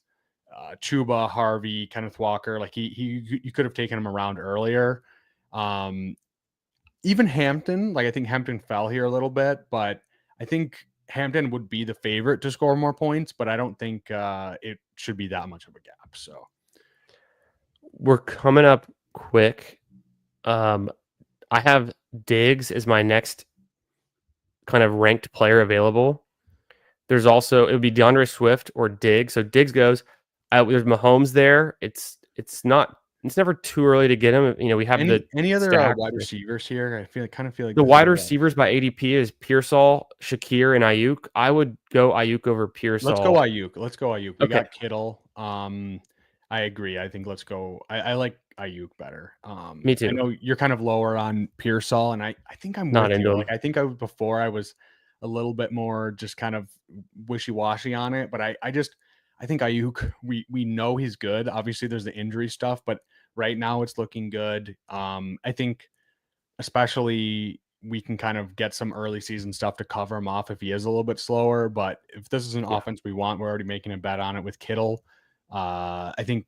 Chuba, Harvey, Kenneth Walker, like you could have taken him around earlier. Even Hampton, like I think Hampton fell here a little bit, but I think Hampton would be the favorite to score more points, but I don't think it should be that much of a gap. So We're coming up quick. I have Diggs as my next kind of ranked player available. There's also, it would be DeAndre Swift or Diggs. So Diggs goes. There's Mahomes there. It's never too early to get him. You know, we have any other stack. wide receivers here. I kind of feel like The wide receivers by ADP is Pearsall, Shakir, and Ayuk. I would go Ayuk over Pearsall. Let's go Ayuk. We Okay. got Kittle. I agree. I think let's go. I like Ayuk better. Me too. I know you're kind of lower on Pearsall, and I think I'm Not with into you. him. Like I think before I was a little bit more just kind of wishy-washy on it, but I think Ayuk, we know he's good. Obviously there's the injury stuff, but right now it's looking good. I think especially we can kind of get some early season stuff to cover him off if he is a little bit slower. But if this is an offense we want, we're already making a bet on it with Kittle. I think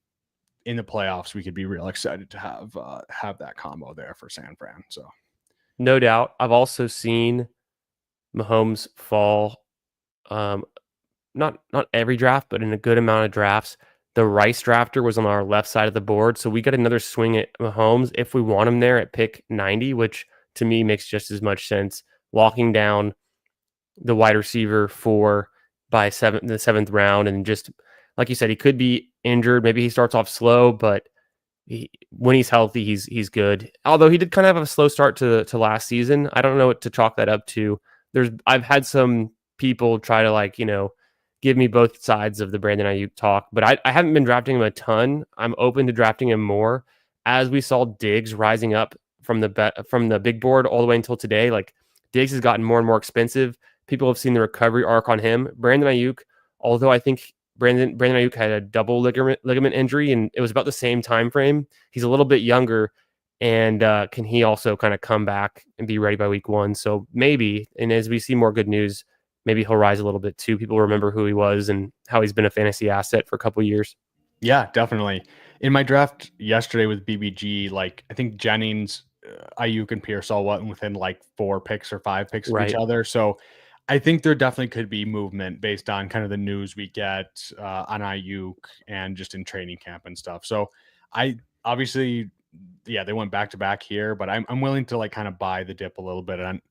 in the playoffs we could be real excited to have that combo there for San Fran. So no doubt. I've also seen Mahomes fall. Not every draft, but in a good amount of drafts. The Rice drafter was on our left side of the board, so we got another swing at Mahomes if we want him there at pick 90, which to me makes just as much sense. Locking down the wide receiver by the 7th round, and just like you said, he could be injured. Maybe he starts off slow, but when he's healthy, he's good. Although he did kind of have a slow start to last season. I don't know what to chalk that up to. I've had some people try to give me both sides of the Brandon Ayuk talk, but I haven't been drafting him a ton. I'm open to drafting him more. As we saw Diggs rising up from the big board all the way until today, like Diggs has gotten more and more expensive. People have seen the recovery arc on him. Brandon Ayuk, although I think Brandon Ayuk had a double ligament injury, and it was about the same time frame. He's a little bit younger, and can he also kind of come back and be ready by week 1? So maybe, and as we see more good news, maybe he'll rise a little bit too. People remember who he was and how he's been a fantasy asset for a couple of years. Yeah, definitely. In my draft yesterday with BBG, like I think Jennings, Ayuk, and Pearsall went within like 4 picks or 5 picks of each other. So I think there definitely could be movement based on kind of the news we get on Ayuk and just in training camp and stuff. So I obviously, yeah, they went back to back here, but I'm willing to like kind of buy the dip a little bit on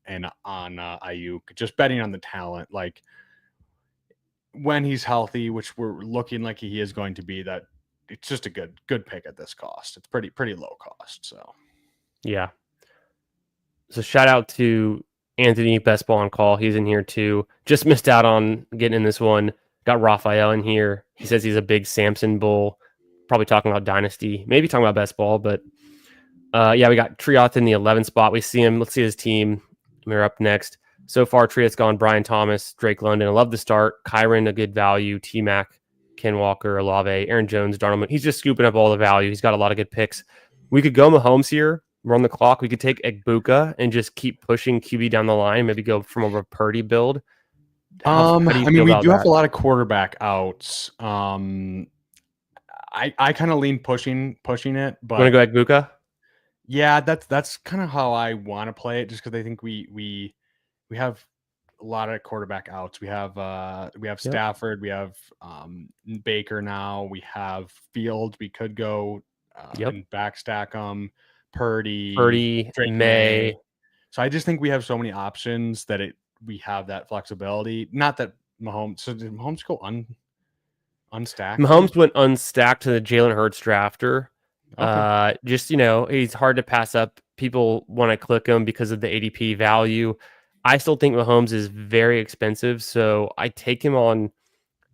Ayuk, just betting on the talent. Like when he's healthy, which we're looking like he is going to be, that it's just a good pick at this cost. It's pretty low cost. So yeah. So shout out to Anthony, best ball on call. He's in here too. Just missed out on getting in this one. Got Raphael in here. He says he's a big Samson bull. Probably talking about Dynasty. Maybe talking about best ball, but yeah, we got Triot in the 11th spot. We see him. Let's see his team. We're up next. So far, Triot's gone Brian Thomas, Drake London. I love the start. Kyron, a good value. T-Mac, Ken Walker, Olave, Aaron Jones, Darnold. He's just scooping up all the value. He's got a lot of good picks. We could go Mahomes here. We're on the clock. We could take Egbuka and just keep pushing QB down the line. Maybe go from over a Purdy build. I mean, we do have a lot of quarterback outs. I kind of lean pushing it, but want to go Egbuka? Yeah, that's kind of how I want to play it, just because I think we have a lot of quarterback outs. We have Stafford, we have Baker now, we have Fields. We could go and backstack them. Purdy, Drake May. So I just think we have so many options that we have that flexibility. Not that Mahomes. So did Mahomes go unstacked? Mahomes went unstacked to the Jalen Hurts drafter. Okay. Just he's hard to pass up. People want to click him because of the ADP value. I still think Mahomes is very expensive, so I take him on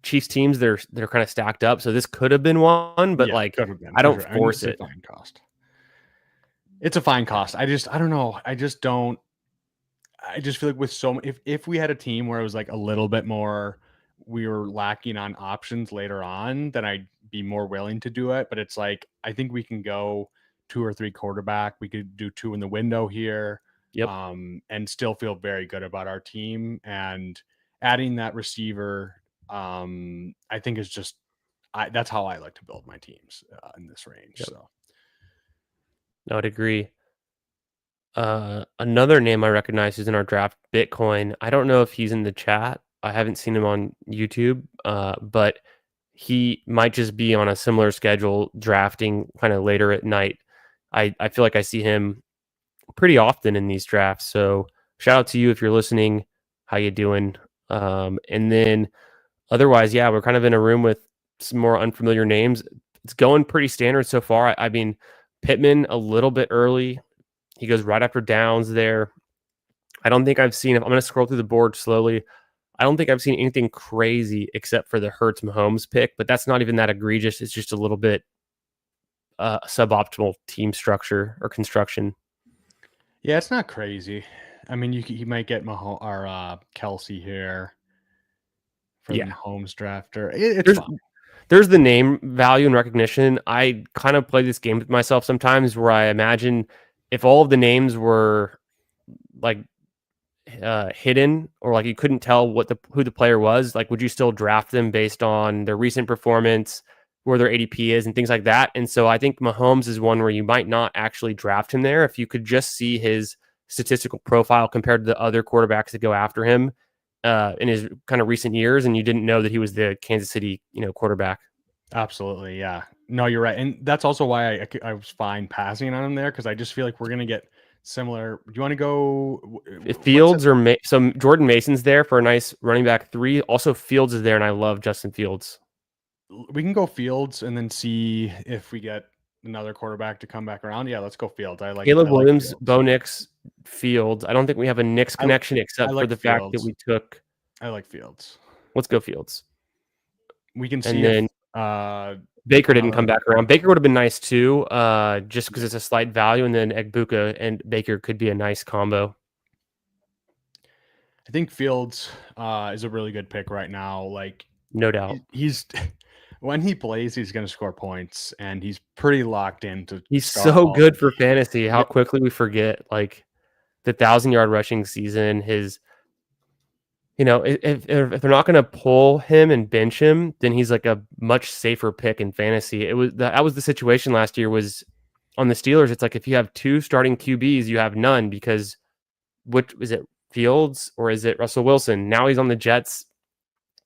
Chiefs teams. They're kind of stacked up, so this could have been one, but Yeah, like could have been I for don't sure. I mean, force it's a it. fine cost. It's a fine cost. I don't know. I just don't. I just feel like with if we had a team where it was like a little bit more, we were lacking on options later on, then I'd be more willing to do it. But it's like I think we can go 2 or 3 quarterback. We could do 2 in the window here, Yep. and still feel very good about our team. And adding that receiver, I think is just that's how I like to build my teams in this range. Yep. So I would agree. Another name I recognize is in our draft, Bitcoin. I don't know if he's in the chat. I haven't seen him on YouTube, but he might just be on a similar schedule, drafting kind of later at night. I feel like I see him pretty often in these drafts. So shout out to you if you're listening. How you doing? And then otherwise, yeah, we're kind of in a room with some more unfamiliar names. It's going pretty standard so far. I mean, Pittman a little bit early. He goes right after Downs there. I don't think I've seen, I'm going to scroll through the board slowly. I don't think I've seen anything crazy except for the Hurts Mahomes pick, but that's not even that egregious. It's just a little bit suboptimal team structure or construction. yeah, it's not crazy. I mean, you might get Mahomes or Kelsey here for the Yeah. Mahomes drafter. It's fine. There's the name value and recognition. I kind of play this game with myself sometimes where I imagine if all of the names were like hidden or like you couldn't tell who the player was, like would you still draft them based on their recent performance, where their ADP is and things like that? And so I think Mahomes is one where you might not actually draft him there if you could just see his statistical profile compared to the other quarterbacks that go after him in his kind of recent years, and you didn't know that he was the Kansas City, quarterback. Absolutely, yeah. No, you're right, and that's also why I was fine passing on him there because I just feel like we're gonna get similar. Do you want to go? If Fields or so Jordan Mason's there for a nice running back 3. Also, Fields is there, and I love Justin Fields. We can go Fields and then see if we get another quarterback to come back around. Yeah, let's go Fields. Caleb I like Williams, Fields. Bo Nix, Fields. I don't think we have a Nix connection except like for the fact that Fields. we took. I like Fields. Let's go Fields. We can see And then if Baker didn't come back around. Baker would have been nice too, just because it's a slight value, and then Egbuka and Baker could be a nice combo. I think Fields is a really good pick right now. Like, no doubt, he's when he plays, he's going to score points, and he's pretty locked into. He's so good for fantasy. How quickly we forget, like the 1,000-yard rushing season. His, if they're not going to pull him and bench him, then he's like a much safer pick in fantasy. That was the situation last year. Was on the Steelers. It's like if you have 2 starting QBs, you have none because which is it? Fields or is it Russell Wilson? Now he's on the Jets.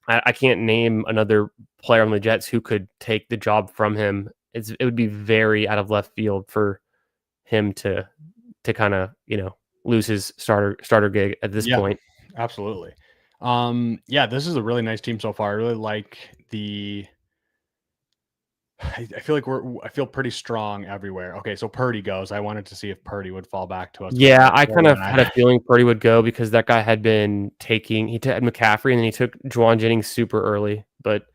I can't name another player on the Jets who could take the job from him. It would be very out of left field for him to kind of lose his starter gig at this point. Absolutely. This is a really nice team so far. I really like I feel like I feel pretty strong everywhere. Okay, so Purdy goes. I wanted to see if Purdy would fall back to us. Yeah, I kind of had a feeling Purdy would go because that guy had been he had McCaffrey and then he took Juwan Jennings super early. But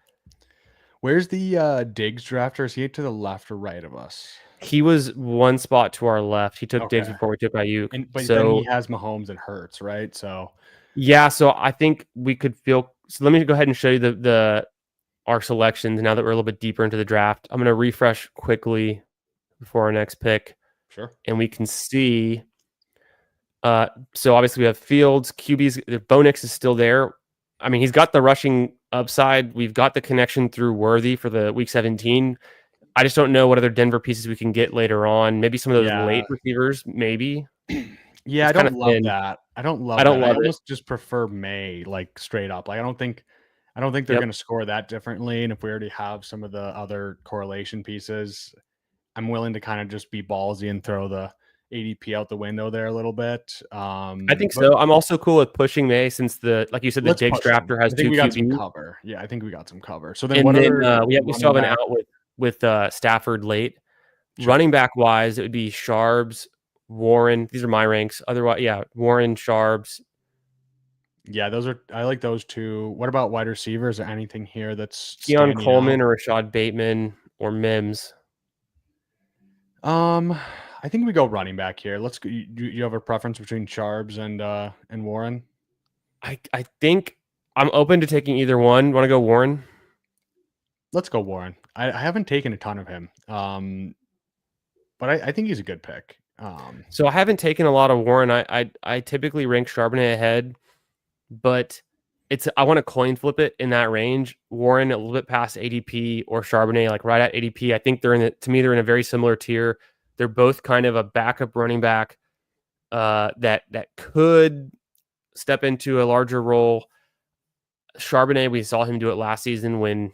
where's the Diggs drafter? Is he to the left or right of us? He was one spot to our left. He took Diggs before we took Ayuk. But then he has Mahomes and Hurts, right? So yeah, so I think we could feel. So let me go ahead and show you our selections now that we're a little bit deeper into the draft. I'm going to refresh quickly before our next pick. Sure. And we can see. So obviously we have Fields, QBs. Bo Nix is still there. I mean, he's got the rushing upside. We've got the connection through Worthy for the Week 17. I just don't know what other Denver pieces we can get later on. Maybe some of those late receivers, maybe. Yeah, I don't love that. I don't love it. I almost just prefer May, like straight up. Like I don't think they're going to score that differently. And if we already have some of the other correlation pieces, I'm willing to kind of just be ballsy and throw the ADP out the window there a little bit. I think so. I'm also cool with pushing May since like you said, the Diggs drafter has 2 QBs. We got some cover. Yeah, I think we got some cover. So then we still have an out with Stafford late. Sure. Running back wise, it would be Sharps, Warren. These are my ranks. Otherwise, Warren, Sharps, Yeah, I like those two. What about wide receivers? Is there anything here that's Keon standing out? Coleman or Rashad Bateman or Mims. Um, I think we go running back here. Let's go. You have a preference between Charbs and Warren? I think I'm open to taking either one. Want to go Warren? Let's go Warren. I haven't taken a ton of him. But I think he's a good pick. So I haven't taken a lot of Warren. I typically rank Charbonnet ahead, but I want to coin flip it in that range. Warren a little bit past ADP or Charbonnet like right at ADP. I think they're in a very similar tier. They're both kind of a backup running back that could step into a larger role. Charbonnet, we saw him do it last season when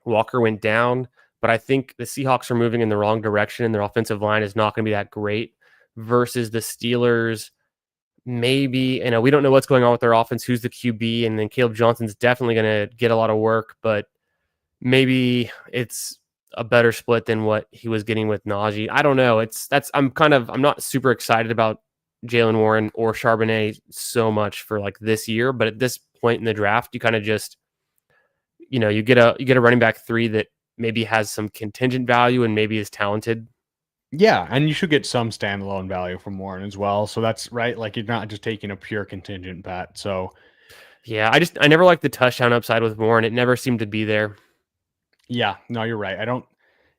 Walker went down, but I think the Seahawks are moving in the wrong direction. Their offensive line is not going to be that great versus the Steelers. Maybe, we don't know what's going on with their offense, who's the QB, and then Caleb Johnson's definitely going to get a lot of work, but maybe it's a better split than what he was getting with Najee. I don't know. I'm not super excited about Jalen Warren or Charbonnet so much for like this year, but at this point in the draft, you kind of just, you get a running back 3 that maybe has some contingent value and maybe is talented. Yeah, and you should get some standalone value from Warren as well. So that's right. Like you're not just taking a pure contingent bet. So Yeah, I never liked the touchdown upside with Warren. It never seemed to be there. yeah, no, you're right.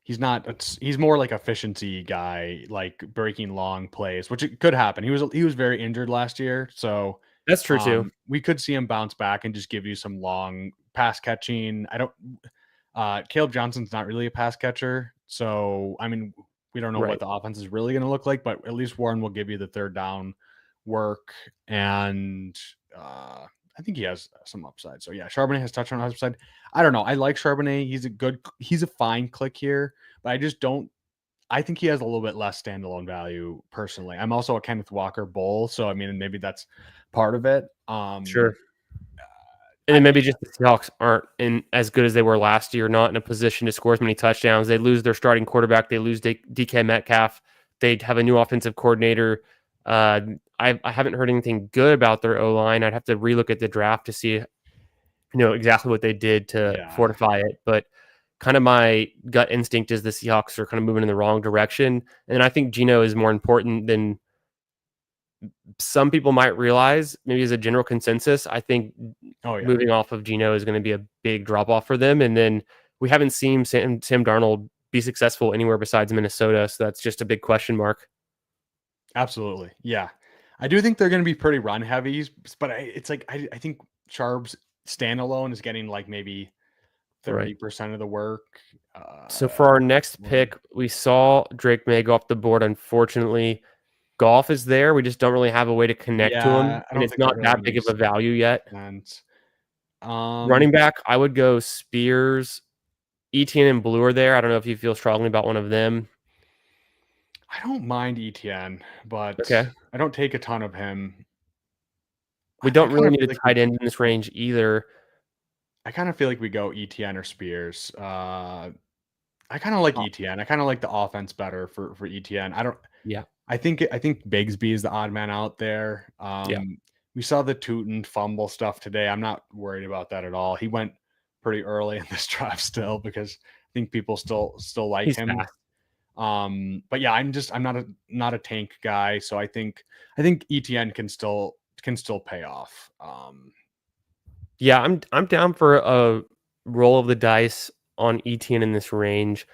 He's more like efficiency guy, like breaking long plays, which it could happen. He was very injured last year, so That's true too. we could see him bounce back and just give you some long pass catching. I don't Caleb Johnson's not really a pass catcher, so I mean, we don't know Right. what the offense is really going to look like, but at least Warren will give you the third down work, and I think he has some upside. So yeah, Charbonnet has touchdown upside. I don't know. I like Charbonnet. He's a fine click here, but I just don't. I think he has a little bit less standalone value personally. I'm also a Kenneth Walker bull, so I mean maybe that's part of it. Sure. And then maybe just the Seahawks aren't as good as they were last year, not in a position to score as many touchdowns. They lose their starting quarterback. They lose DK Metcalf. They have a new offensive coordinator. I haven't heard anything good about their O-line. I'd have to relook at the draft to see, exactly what they did to fortify it. But kind of my gut instinct is the Seahawks are kind of moving in the wrong direction. And I think Geno is more important than some people might realize, maybe as a general consensus. I think moving off of Geno is going to be a big drop off for them. And then we haven't seen Sam Darnold be successful anywhere besides Minnesota. So that's just a big question mark. Absolutely. Yeah. I do think they're going to be pretty run heavy, but I think Charb's standalone is getting like maybe 30% of the work. So for our next pick, we saw Drake May go off the board. Unfortunately, Goff is there. We just don't really have a way to connect to him, and it's not that big of a value yet. Running back, I would go Spears. Etienne and Blue are there. I don't know if you feel strongly about one of them. I don't mind Etienne, but okay. I don't take a ton of him. We don't really need a tight end in this range either. I kind of feel like we go Etienne or Spears. I kind of like Etienne. I kind of like the offense better for Etienne. I think Bigsby is the odd man out there. We saw the Tootin fumble stuff today. I'm not worried about that at all. He went pretty early in this draft still because I think people still like him. Fast. But yeah, I'm not a tank guy, so I think Etienne can still pay off. Yeah, I'm down for a roll of the dice on Etienne in this range.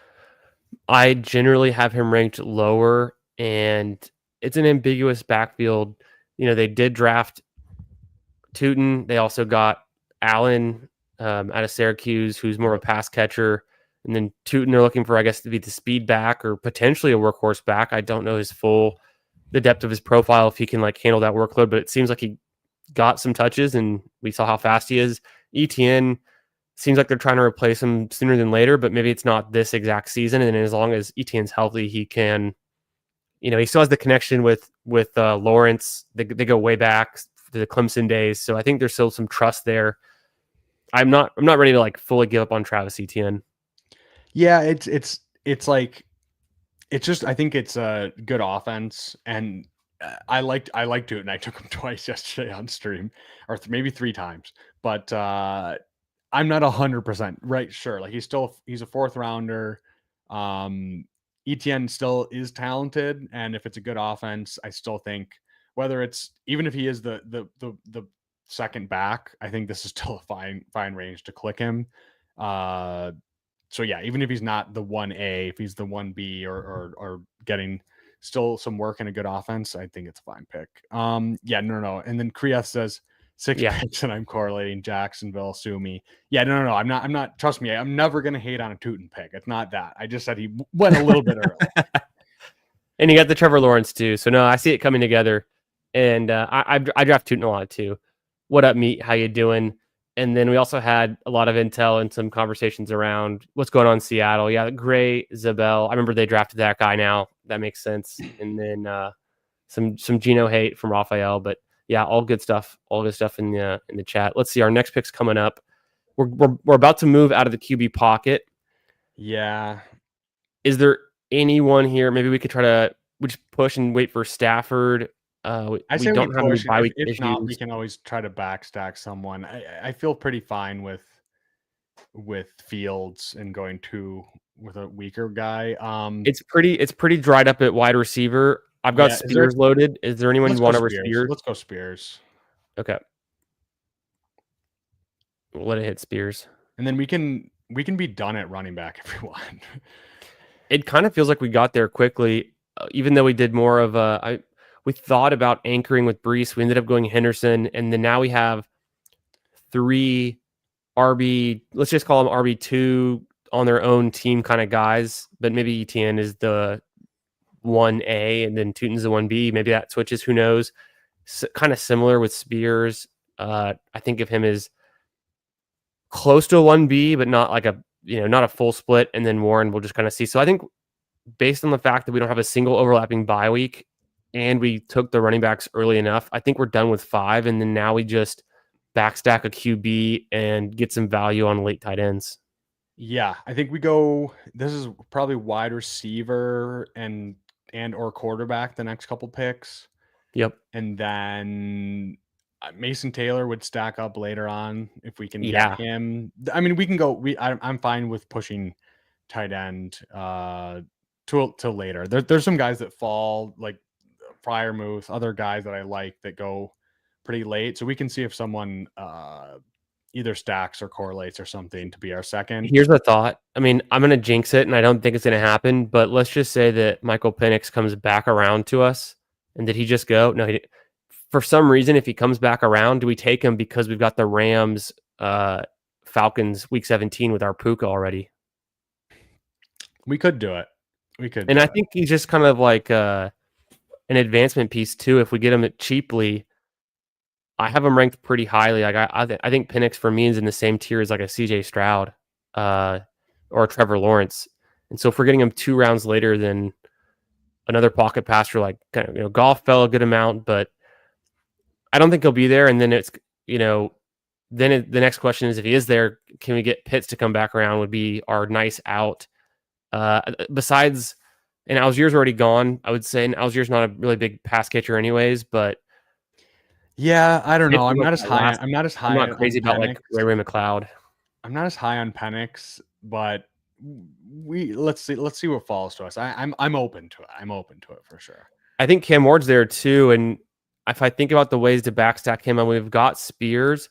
I generally have him ranked lower, and it's an ambiguous backfield. They did draft Tootin. They also got Allen out of Syracuse, who's more of a pass catcher. And then Tootin, they're looking for, I guess, to be the speed back or potentially a workhorse back. I don't know the depth of his profile, if he can handle that workload, but it seems like he got some touches and we saw how fast he is. Etienne seems like they're trying to replace him sooner than later, but maybe it's not this exact season. And as long as Etienne's healthy, he can, he still has the connection with Lawrence. They go way back to the Clemson days. So I think there's still some trust there. I'm not ready to fully give up on Travis Etienne. Yeah, it's just, I think it's a good offense, and I liked Tootin. I took him twice yesterday on stream, or maybe 3 times. But I'm not 100% right sure. Like he's a 4th rounder. ETN still is talented, and if it's a good offense, I still think whether it's even if he is the second back, I think this is still a fine range to click him. So yeah, even if he's not the 1A, if he's the 1B or getting still some work and a good offense, I think it's a fine pick. Yeah, no. And then Krieth says 6 picks, and I'm correlating Jacksonville, sue me. Yeah, no. I'm not. Trust me, I'm never gonna hate on a Tootin pick. It's not that. I just said he went a little bit early. And you got the Trevor Lawrence too. So no, I see it coming together. And I draft Tootin a lot too. What up, Meat? How you doing? And then we also had a lot of intel and some conversations around what's going on in Seattle. Yeah, Gray, Zabel. I remember they drafted that guy now. That makes sense. And then some Geno hate from Raphael. But yeah, all good stuff. All good stuff in the chat. Let's see. Our next pick's coming up. We're about to move out of the QB pocket. Yeah. Is there anyone here? Maybe we could try to just push and wait for Stafford. I say we don't have any bye week if issues. not, we can always try to backstack someone. I feel pretty fine with Fields and going with a weaker guy. It's pretty dried up at wide receiver. I've got Spears loaded. Is there anyone you want over Spears? Let's go Spears. Okay. We'll let it hit Spears. And then we can be done at running back if we want. It kind of feels like we got there quickly, even though we did more of we thought about anchoring with Brees. We ended up going Henderson, and then now we have 3 RB, let's just call them RB2 on their own team kind of guys, but maybe ETN is the 1A and then Tootin's the 1B. Maybe that switches, who knows? Kind of similar with Spears. I think of him as close to a 1B, but not like not a full split. And then Warren we'll just kind of see. So I think based on the fact that we don't have a single overlapping bye week and we took the running backs early enough, I think we're done with 5. And then now we just backstack a QB and get some value on late tight ends. Yeah, I think this is probably wide receiver and or quarterback the next couple picks. Yep. And then Mason Taylor would stack up later on if we can get him. I mean, we can go. I'm fine with pushing tight end till later. There's some guys that fall like Freiermuth, other guys that I like that go pretty late. So we can see if someone either stacks or correlates or something to be our second. Here's the thought. I mean, I'm going to jinx it, and I don't think it's going to happen. But let's just say that Michael Penix comes back around to us. And did he just go? No, he didn't. For some reason, if he comes back around, do we take him because we've got the Rams, Falcons week 17 with our Puka already? We could do it. And I think he's just kind of like an advancement piece too. If we get him cheaply, I have him ranked pretty highly. Like I think Penix for me is in the same tier as like a CJ Stroud or Trevor Lawrence. And so if we're getting him 2 rounds later than another pocket passer, like kind of, Goff fell a good amount, but I don't think he'll be there. And then it's, the next question is if he is there, can we get Pitts to come back around would be our nice out. Besides, and Algier's already gone, I would say, and Algier's not a really big pass catcher anyways, but yeah, I don't know. I'm not as high. I'm not crazy about like Ray McLeod. I'm not as high on Penix, but let's see what falls to us. I'm open to it. I'm open to it for sure. I think Cam Ward's there too, and if I think about the ways to backstack him, we've got Spears,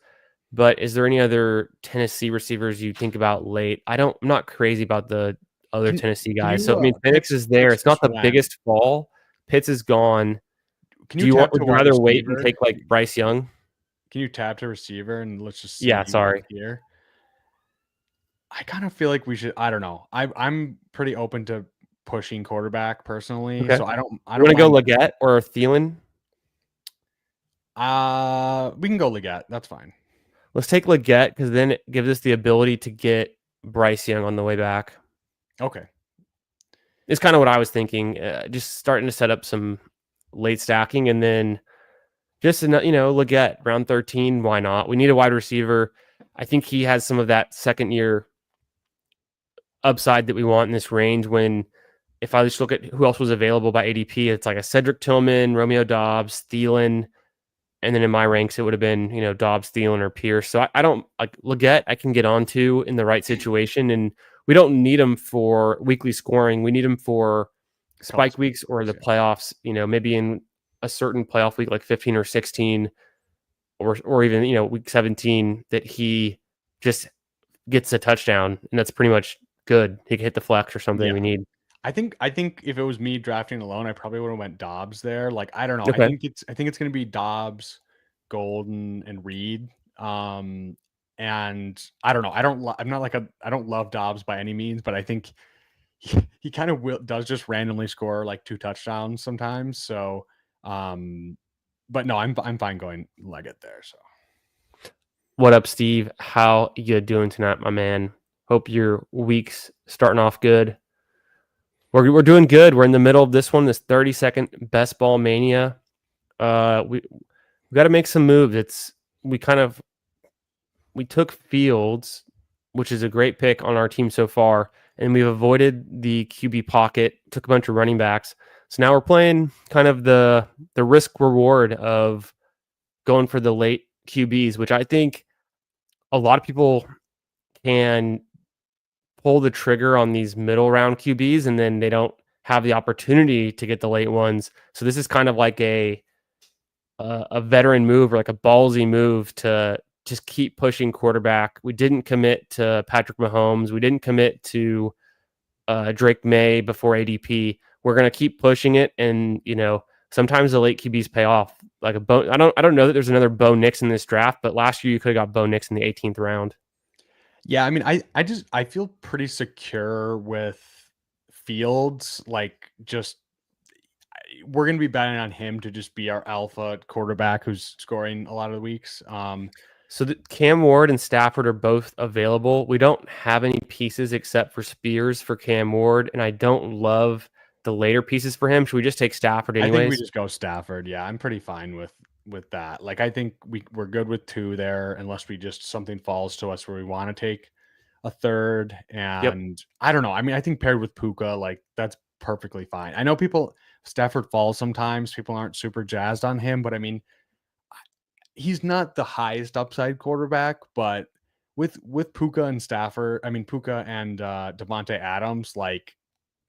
but is there any other Tennessee receivers you think about late? I'm not crazy about the other Tennessee guys. So I mean, Penix is there. It's not the biggest fall. Pitts is gone. Would you rather wait and take like Bryce Young? Can you tap to receiver and let's just see here? I kind of feel like we should. I don't know. I'm pretty open to pushing quarterback personally. Okay. So I don't want to go Leggett or Thielen. We can go Leggett. That's fine. Let's take Leggett because then it gives us the ability to get Bryce Young on the way back. Okay. It's kind of what I was thinking. Just starting to set up some late stacking and then just, Leggett, round 13. Why not? We need a wide receiver. I think he has some of that second year upside that we want in this range when if I just look at who else was available by ADP, it's like a Cedric Tillman, Romeo Dobbs, Thielen, and then in my ranks, it would have been, Dobbs, Thielen, or Pierce. So I don't like Leggett. I can get onto in the right situation, and we don't need him for weekly scoring. We need him for spike weeks or the playoffs. Maybe in a certain playoff week, like 15 or 16, or even week 17, that he just gets a touchdown, and that's pretty much good. He can hit the flex or something we need. I think if it was me drafting alone, I probably would have went Dobbs there. Like, I don't know. Okay. I think it's going to be Dobbs, Golden, and Reed. And I don't know. I don't love Dobbs by any means, but I think he kind of does just randomly score like 2 touchdowns sometimes. So, but no, I'm fine going Leggett there. So, What up, Steve? How you doing tonight, my man? Hope your week's starting off good. We're doing good. We're in the middle of this one, this 30-second best ball mania. We got to make some moves. We took Fields, which is a great pick on our team so far, and we've avoided the QB pocket. Took a bunch of running backs, so now we're playing kind of the risk reward of going for the late QBs, which I think a lot of people can pull the trigger on these middle round QBs, and then they don't have the opportunity to get the late ones. So this is kind of like a veteran move, or like a ballsy move to just keep pushing quarterback. We didn't commit to Patrick Mahomes. We didn't commit to Drake May before ADP. We're going to keep pushing it. And, sometimes the late QBs pay off. Like I don't know that there's another Bo Nix in this draft, but last year you could have got Bo Nix in the 18th round. Yeah, I mean, I feel pretty secure with Fields. Like, we're going to be betting on him to just be our alpha quarterback who's scoring a lot of the weeks. So Cam Ward and Stafford are both available. We don't have any pieces except for Spears for Cam Ward, and I don't love the later pieces for him. Should we just take Stafford anyways? I think we just go Stafford. Yeah, I'm pretty fine with that. Like, I think we're good with 2 there, unless something falls to us where we want to take a third. And I don't know. I mean, I think paired with Puka, like, that's perfectly fine. I know Stafford falls sometimes. People aren't super jazzed on him, but I mean, he's not the highest upside quarterback, but with Puka and Stafford, I mean, Puka and Devontae Adams, like,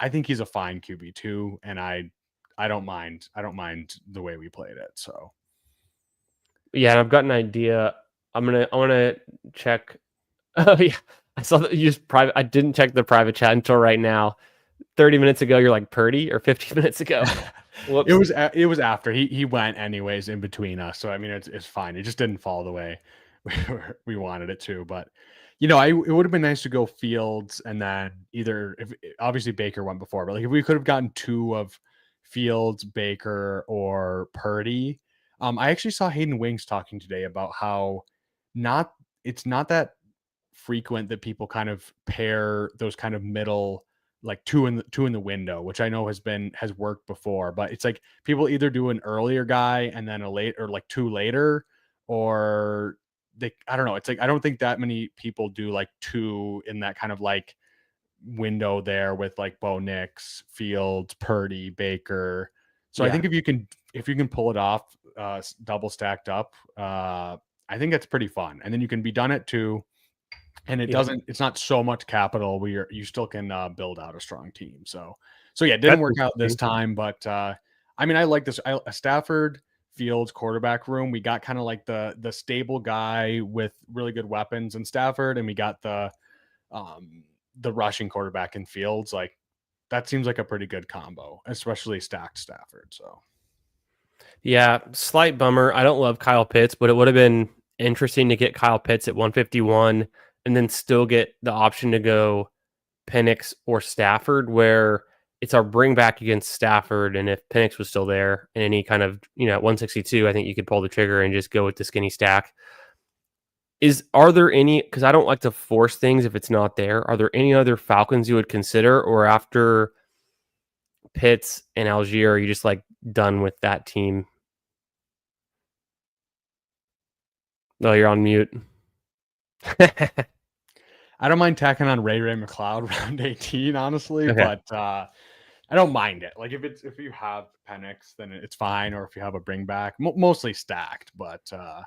I think he's a fine QB2, and I don't mind the way we played it. So yeah, I've got an idea. I want to check. Oh yeah, I saw that you used private. I didn't check the private chat until right now. 30 minutes ago, you're like Purdy, or 15 minutes ago. It was after he went anyways in between us. So I mean, it's fine. It just didn't fall the way we wanted it to. But it would have been nice to go Fields, and then obviously Baker went before, but like if we could have gotten 2 of Fields, Baker, or Purdy. I actually saw Hayden Wings talking today about how it's not that frequent that people kind of pair those kind of middle, like two in the window, which I know has worked before, but it's like people either do an earlier guy and then a late, or like 2 later, or I don't know. It's like, I don't think that many people do like 2 in that kind of like window there with like Bo Nix, Fields, Purdy, Baker. So I think if you can pull it off, double stacked up, I think that's pretty fun. And then you can be done at 2. And it's not so much capital where you still can build out a strong team. So yeah, it didn't work out this time, but I mean, I like this. A Stafford Fields quarterback room. We got kind of like the stable guy with really good weapons in Stafford, and we got the rushing quarterback in Fields. Like, that seems like a pretty good combo, especially stacked Stafford. So yeah, slight bummer. I don't love Kyle Pitts, but it would have been interesting to get Kyle Pitts at 151 and then still get the option to go Penix or Stafford, where it's our bring back against Stafford. And if Penix was still there in any kind of, at 162, I think you could pull the trigger and just go with the skinny stack. Are there any, because I don't like to force things if it's not there, are there any other Falcons you would consider, or after Pitts and Algier, are you just like done with that team? No, you're on mute. I don't mind tacking on Ray McLeod round 18, honestly, okay. But I don't mind it. Like if you have Penix, then it's fine, or if you have a bring back, mostly stacked. But I'm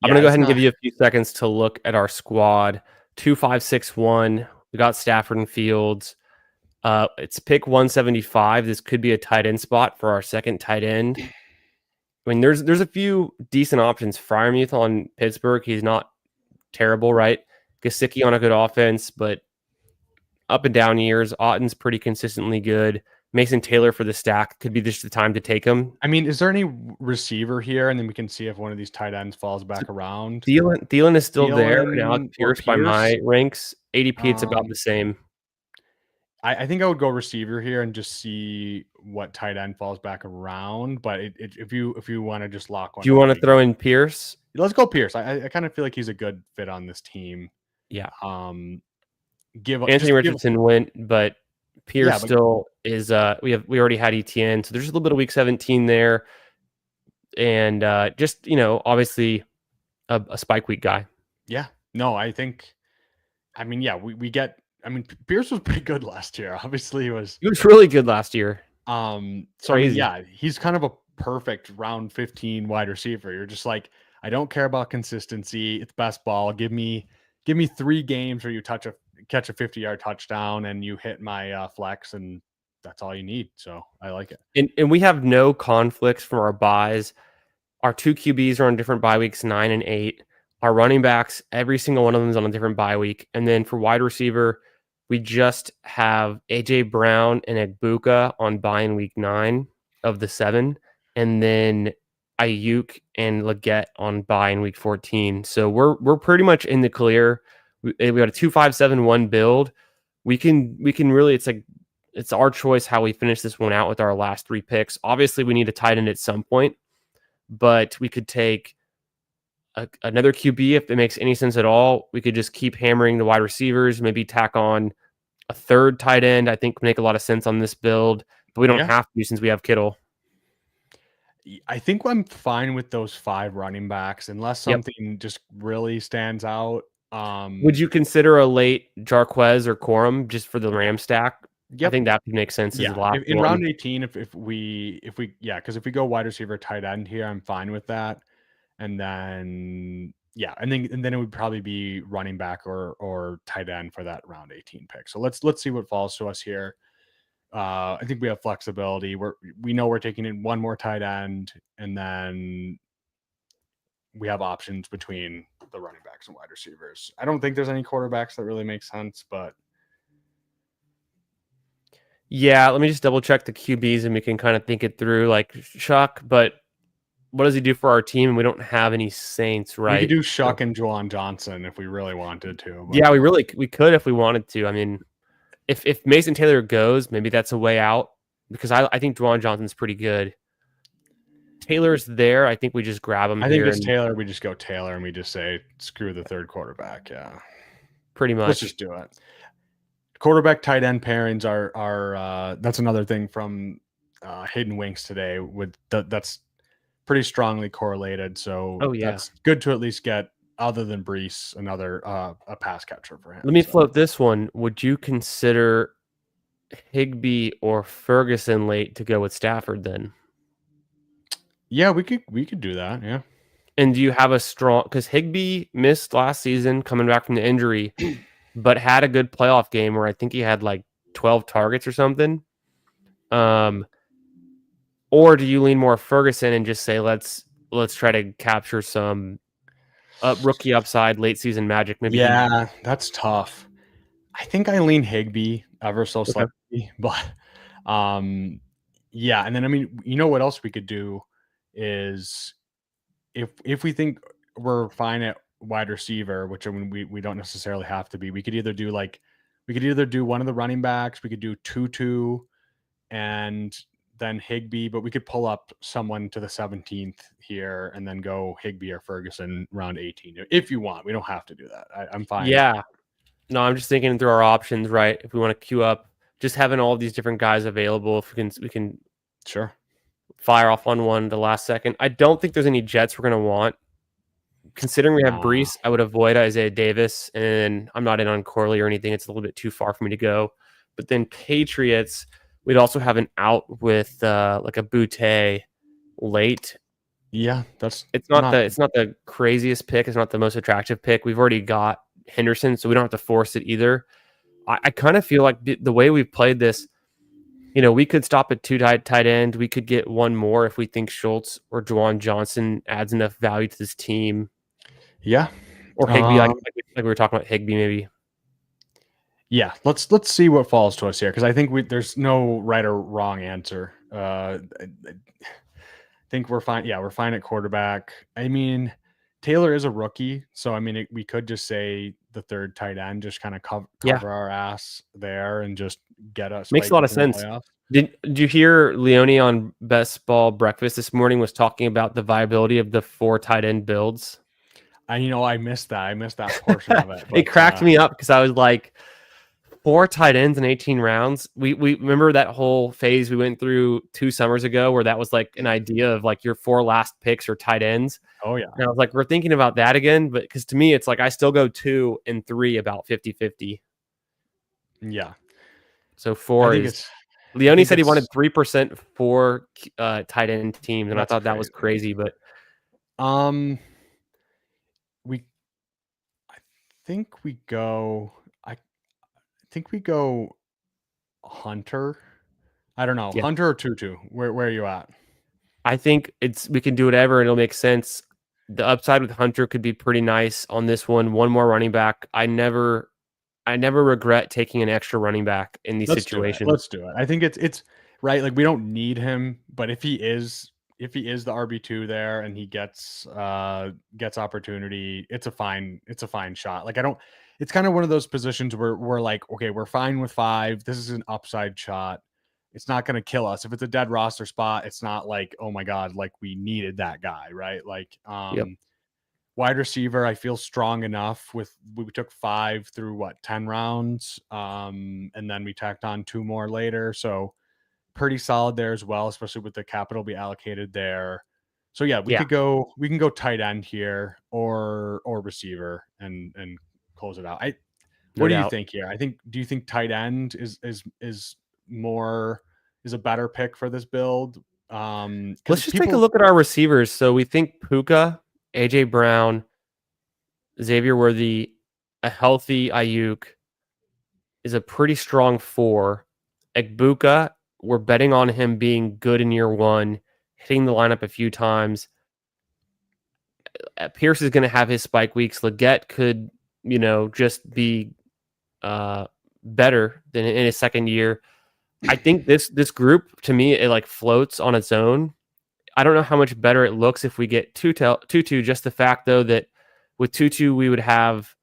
yeah, gonna go it's ahead and give not. you a few seconds to look at our squad. 2-5-6-1. We got Stafford and Fields. It's pick 175. This could be a tight end spot for our second tight end. I mean, there's a few decent options. Fryermuth on Pittsburgh, he's not terrible, right? Gesicki on a good offense, but up and down years. Otten's pretty consistently good. Mason Taylor for the stack could be just the time to take him. I mean, is there any receiver here? And then we can see if one of these tight ends falls back around. Thielen is still there, and Alex Thielen or Pierce by my ranks. ADP, it's about Um, the same. I think I would go receiver here and just see what tight end falls back around. But if you want to just lock one, Do you want to throw in Pierce? Let's go Pierce. I kind of feel like he's a good fit on this team. Yeah. Anthony Richardson went, but Pierce still is. We already had ETN, so there's a little bit of week 17 there, and just obviously a spike week guy. Yeah. No, I think. I mean, yeah, we get. I mean, Pierce was pretty good last year. Obviously, he was really good last year. So I mean, yeah, he's kind of a perfect round 15 wide receiver. You're just like, I don't care about consistency. It's best ball. Give me 3 games where you catch a 50-yard touchdown and you hit my flex, and that's all you need. So I like it. And we have no conflicts from our buys. Our 2 QBs are on different bye weeks, 9 and 8. Our running backs, every single one of them is on a different bye week. And then for wide receiver, we just have AJ Brown and Egbuka on bye in week 9 of the 7, and then Ayuk and Leggett on bye in week 14. So we're pretty much in the clear. We got a 2-5-7-1 build. We can really, it's our choice how we finish this one out with our last 3 picks. Obviously, we need a tight end at some point, but we could take another QB if it makes any sense at all. We could just keep hammering the wide receivers, maybe tack on a 3rd tight end. I think would make a lot of sense on this build, but we don't have to since we have Kittle. I think I'm fine with those 5 running backs unless something just really stands out. Would you consider a late Jarquez or Corum just for the Ram stack? I think that would make sense. Yeah, in round 18, if we because if we go wide receiver tight end here, I'm fine with that. And then and then it would probably be running back or tight end for that round 18 pick. So let's see what falls to us here. I think we have flexibility. We know we're taking in one more tight end, and then we have options between the running backs and wide receivers. I don't think there's any quarterbacks that really make sense, but yeah, let me just double check the QBs and we can kind of think it through. Like Chuck, but what does he do for our team? And we don't have any Saints, right? We could do Shuck and Juwan Johnson if we really wanted to. But. Yeah, we could if we wanted to. I mean, if Mason Taylor goes, maybe that's a way out because I think Juwan Johnson's pretty good. Taylor's there. I think we just grab him. I think it's Taylor. We just go Taylor and we just say screw the 3rd quarterback. Yeah, pretty much. Let's just do it. Quarterback tight end pairings are that's another thing from Hidden Winks today. That's pretty strongly correlated. So that's good to at least get, other than Brees, another a pass catcher for him. Let me float this one. Would you consider Higbee or Ferguson late to go with Stafford then? Yeah, we could do that. Yeah. And do you have a strong, because Higbee missed last season coming back from the injury, but had a good playoff game where I think he had like 12 targets or something. Or do you lean more Ferguson and just say let's try to capture some rookie upside, late season magic? Maybe. Yeah, that's tough. I think I lean Higbee ever so slightly, but yeah. And then I mean, you know what else we could do is if we think we're fine at wide receiver, which I mean we don't necessarily have to be. We could either do one of the running backs. We could do Tutu and then Higbee, but we could pull up someone to the 17th here and then go Higbee or Ferguson round 18 if you want. We don't have to do that. I'm fine. Yeah. No, I'm just thinking through our options, right? If we want to queue up, just having all of these different guys available, if we can sure fire off on one the last second. I don't think there's any Jets we're going to want. Considering we have Brees, I would avoid Isaiah Davis, and I'm not in on Corley or anything. It's a little bit too far for me to go. But then Patriots, We'd also have an out with like a Boutte late. Yeah, that's It's not the craziest pick. It's not the most attractive pick. We've already got Henderson, so we don't have to force it either. I kind of feel like the way we've played this, we could stop at two tight end. We could get one more if we think Schultz or Juwan Johnson adds enough value to this team. Yeah. Or Higbee, like we were talking about Higbee, maybe. Yeah, let's see what falls to us here, because I think there's no right or wrong answer. I think we're fine. Yeah, we're fine at quarterback. I mean, Taylor is a rookie, so I mean, we could just say the third tight end, just kind of cover our ass there and just get us. Makes a lot of sense. Did you hear Leone on Best Ball Breakfast this morning was talking about the viability of the 4 tight end builds? I missed that. I missed that portion of it. It cracked me up because I was like, 4 tight ends in 18 rounds. We remember that whole phase we went through 2 summers ago where that was like an idea of like your 4 last picks are tight ends. Oh yeah. And I was like, we're thinking about that again, but because to me, it's like I still go 2 and 3 about 50-50. Yeah. So 4 is. Leone said he wanted 3% for tight end teams, and I thought that was crazy. But I think we go Hunter. I don't know. Yeah. Hunter or Tutu. Where are you at? I think we can do whatever and it'll make sense. The upside with Hunter could be pretty nice on this one. One more running back. I never regret taking an extra running back in these situations. Let's do it. I think it's right. Like we don't need him, but if he is the RB2 there and he gets opportunity, it's a fine shot. Like it's kind of one of those positions where we're like, okay, we're fine with 5. This is an upside shot. It's not going to kill us. If it's a dead roster spot, it's not like, oh my God, like we needed that guy, right? Like, wide receiver, I feel strong enough we took 5 through 10 rounds. And then we tacked on 2 more later. So pretty solid there as well, especially with the capital be allocated there. So yeah, we can go tight end here or receiver and close it out. What do you think here? Do you think tight end is a better pick for this build? Let's just take a look at our receivers. So we think Puka, AJ Brown, Xavier Worthy, a healthy Ayuk is a pretty strong 4. Egbuka, we're betting on him being good in year 1, hitting the lineup a few times. Pierce is going to have his spike weeks. Leggett could, just be better than in his second year. I think this group, to me, it like floats on its own. I don't know how much better it looks if we get Tutu. Just the fact, though, that with Tutu, we would have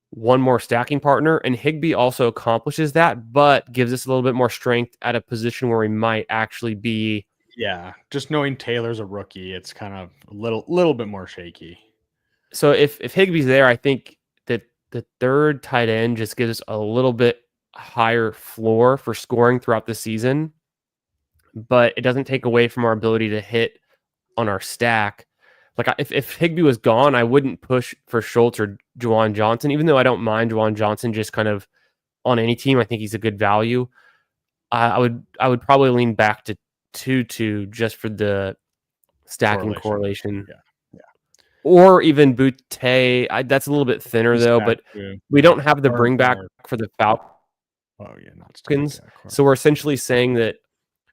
one more stacking partner, and Higbee also accomplishes that, but gives us a little bit more strength at a position where we might actually be. Yeah, just knowing Taylor's a rookie, it's kind of a little bit more shaky. So if Higbee's there, I think that the third tight end just gives us a little bit higher floor for scoring throughout the season, but it doesn't take away from our ability to hit on our stack. Like if Higbee was gone, I wouldn't push for Schultz or Juwan Johnson, even though I don't mind Juwan Johnson just kind of on any team. I think he's a good value. I would probably lean back to Tutu just for the stacking correlation. Yeah. Or even Boutte. That's a little bit thinner though, but we don't have the bring back for the Falcons. Oh yeah, not so we're essentially saying that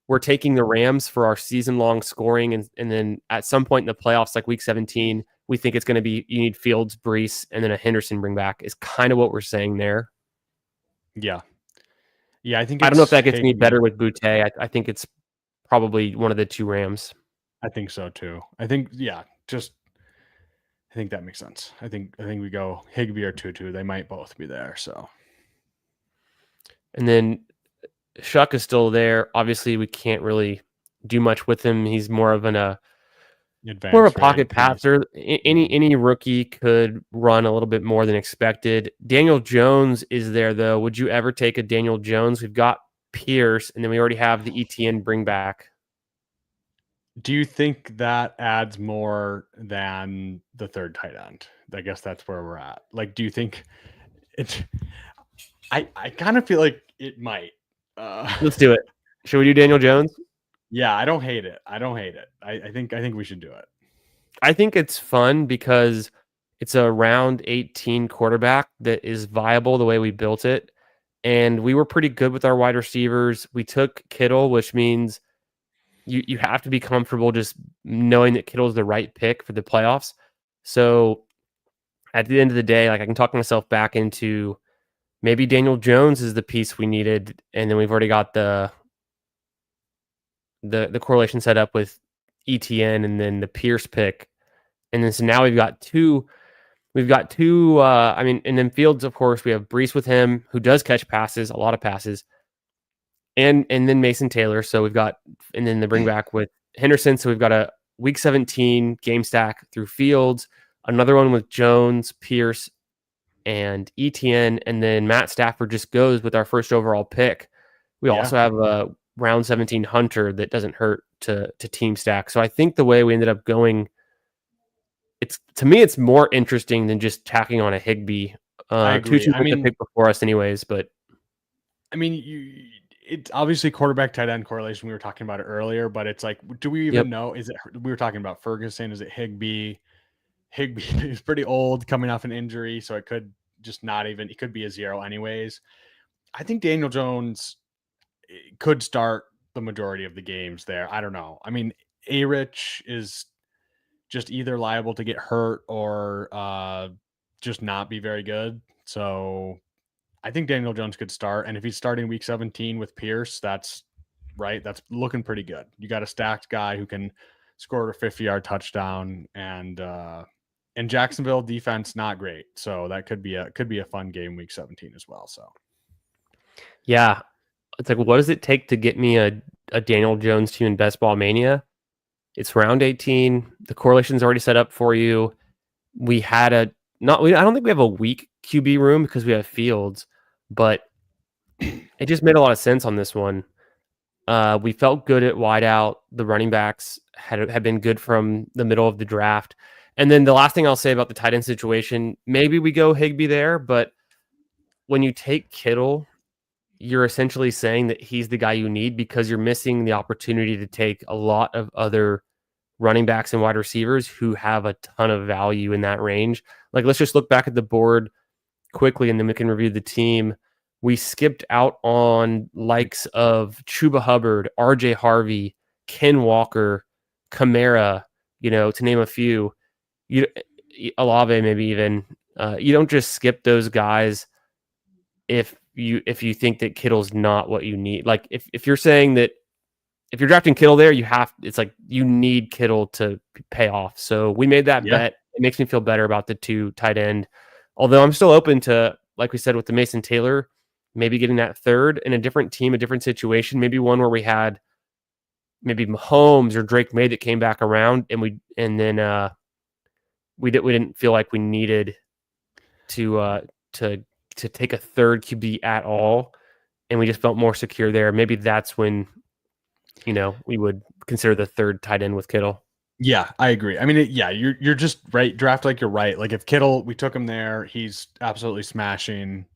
we're taking the Rams for our season-long scoring, and then at some point in the playoffs, like Week 17, we think it's going to be you need Fields, Brees, and then a Henderson bring back is kind of what we're saying there. Yeah. I think I don't know if that gets any better with Boutte. I think it's probably one of the 2 Rams. I think so too. I think that makes sense. I think we go Higbee or Tutu. They might both be there. So, and then Shuck is still there. Obviously, we can't really do much with him. He's more of a pocket passer. Any rookie could run a little bit more than expected. Daniel Jones is there though. Would you ever take a Daniel Jones? We've got Pierce, and then we already have the ETN bring back. Do you think that adds more than the third tight end? I guess that's where we're at. Like, do you think it? I kind of feel like it might. Let's do it. Should we do Daniel Jones? Yeah, I don't hate it. I think we should do it. I think it's fun because it's a round 18 quarterback that is viable the way we built it. And we were pretty good with our wide receivers. We took Kittle, which means you have to be comfortable just knowing that Kittle's the right pick for the playoffs. So at the end of the day, like I can talk myself back into maybe Daniel Jones is the piece we needed, and then we've already got the correlation set up with ETN and then the Pierce pick. And then so now we've got two. I mean, and then Fields, of course, we have Brees with him, who does catch passes, a lot of passes, and then Mason Taylor. So we've got, and then the bring back with Henderson. So we've got a Week 17 game stack through Fields, another one with Jones, Pierce, and ETN, and then Matt Stafford just goes with our first overall pick. We also have a round 17 Hunter that doesn't hurt to team stack. So I think the way we ended up going, to me, it's more interesting than just tacking on a Higbee. I agree. Tucci was the pick before us anyways, but I mean, it's obviously quarterback tight end correlation. We were talking about it earlier, but it's like, do we even know? Is it, we were talking about Ferguson. Is it Higbee? Higbee is pretty old, coming off an injury, so it could just not even, it could be a 0 anyways. I think Daniel Jones could start the majority of the games there. I don't know. I mean, A-Rich is just either liable to get hurt or just not be very good. So I think Daniel Jones could start. And if he's starting Week 17 with Pierce, that's right. That's looking pretty good. You got a stacked guy who can score a 50-yard touchdown, and Jacksonville defense not great. So that could be a fun game Week 17 as well. So yeah, it's like, what does it take to get me a Daniel Jones team in Best Ball Mania? It's round 18. The correlation's already set up for you. We had I don't think we have a weak QB room because we have Fields, but it just made a lot of sense on this one. We felt good at wideout. The running backs had been good from the middle of the draft. And then the last thing I'll say about the tight end situation, maybe we go Higbee there, but when you take Kittle, you're essentially saying that he's the guy you need because you're missing the opportunity to take a lot of other running backs and wide receivers who have a ton of value in that range. Like, let's just look back at the board quickly and then we can review the team. We skipped out on likes of Chuba Hubbard, RJ Harvey, Ken Walker, Kamara, to name a few. Olave maybe even. You don't just skip those guys if you think that Kittle's not what you need. Like if you're saying that if you're drafting Kittle there, it's like you need Kittle to pay off. So we made that bet. It makes me feel better about the two tight end. Although I'm still open to, like we said, with the Mason Taylor, maybe getting that third in a different team, a different situation, maybe one where we had maybe Mahomes or Drake May that came back around, and we didn't feel like we needed to take a third QB at all, and we just felt more secure there. Maybe that's when we would consider the third tight end with Kittle. Yeah, I agree. I mean, you're just right. Draft like you're right. Like if Kittle, we took him there, he's absolutely smashing.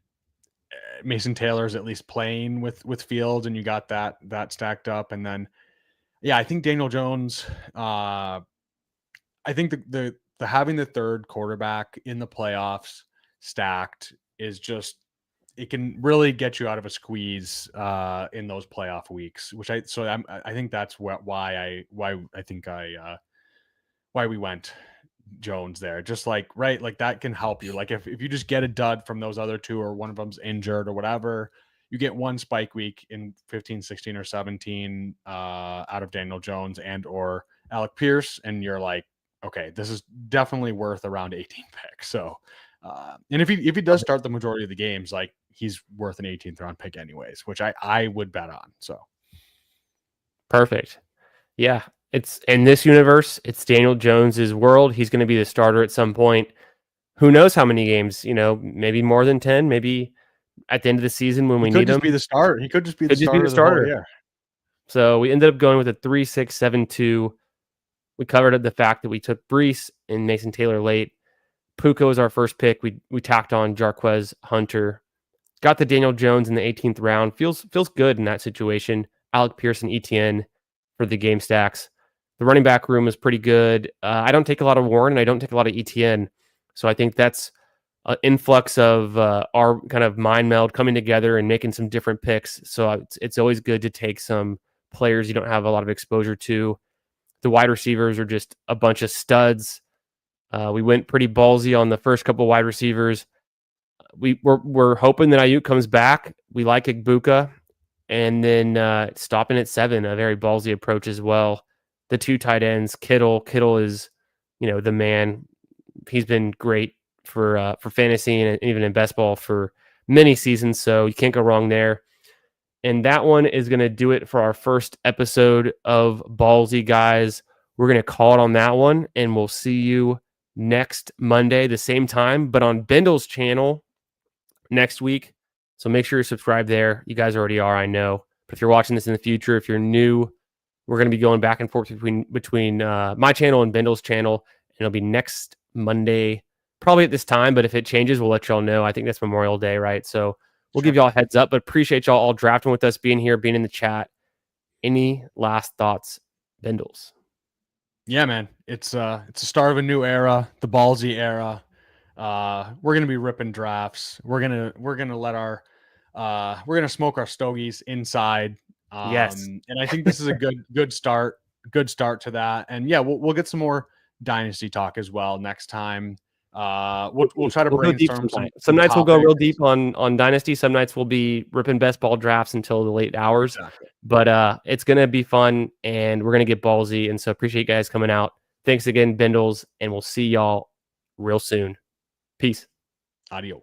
Mason Taylor's at least playing with Fields, and you got that stacked up. And then, I think Daniel Jones. I think the having the third quarterback in the playoffs stacked is just, it can really get you out of a squeeze in those playoff weeks. I think that's why we went Jones there. Just like that can help you. Like if you just get a dud from those other two, or one of them's injured or whatever, you get one spike week in 15, 16, or 17 out of Daniel Jones and or Alec Pierce, and you're like, okay, this is definitely worth around 18 pick. So and if he does start the majority of the games, like he's worth an 18th round pick anyways, which I would bet on. So perfect. Yeah. It's in this universe, it's Daniel Jones's world. He's going to be the starter at some point. Who knows how many games, maybe more than 10, maybe at the end of the season when we need him. He could just be the starter. He could just be the starter. Yeah. So we ended up going with a 3-6-7-2. We covered the fact that we took Brees and Mason Taylor late. Puka was our first pick. We tacked on Jarquez Hunter. Got the Daniel Jones in the 18th round. Feels good in that situation. Alec Pierce and ETN for the game stacks. The running back room is pretty good. I don't take a lot of Warren and I don't take a lot of ETN. So I think that's an influx of our kind of mind meld coming together and making some different picks. So it's always good to take some players you don't have a lot of exposure to. The wide receivers are just a bunch of studs. We went pretty ballsy on the first couple wide receivers. We're hoping that Ayuk comes back. We like Igbuka. And then stopping at 7, a very ballsy approach as well. The 2 tight ends, Kittle. Kittle is, the man. He's been great for fantasy and even in best ball for many seasons. So you can't go wrong there. And that one is going to do it for our first episode of Ballsy, guys. We're going to call it on that one, and we'll see you next Monday, the same time, but on Bindles' channel next week. So make sure you're subscribed there. You guys already are, I know. But if you're watching this in the future, if you're new, we're going to be going back and forth between my channel and Bindles' channel. And it'll be next Monday, probably at this time. But if it changes, we'll let y'all know. I think that's Memorial Day, right? So we'll give y'all a heads up. But appreciate y'all all drafting with us, being here, being in the chat. Any last thoughts, Bindles? Yeah, man. It's the start of a new era, the Ballsy era. We're gonna be ripping drafts. We're gonna let our we're gonna smoke our stogies inside. Yes. And I think this is a good start to that. And yeah, we'll get some more Dynasty talk as well next time. We'll try to brainstorm some nights we'll go real deep on Dynasty. Some nights we'll be ripping best ball drafts until the late hours. Exactly. But it's gonna be fun and we're gonna get ballsy. And so appreciate you guys coming out. Thanks again, Bindles, and we'll see y'all real soon. Peace. Adios.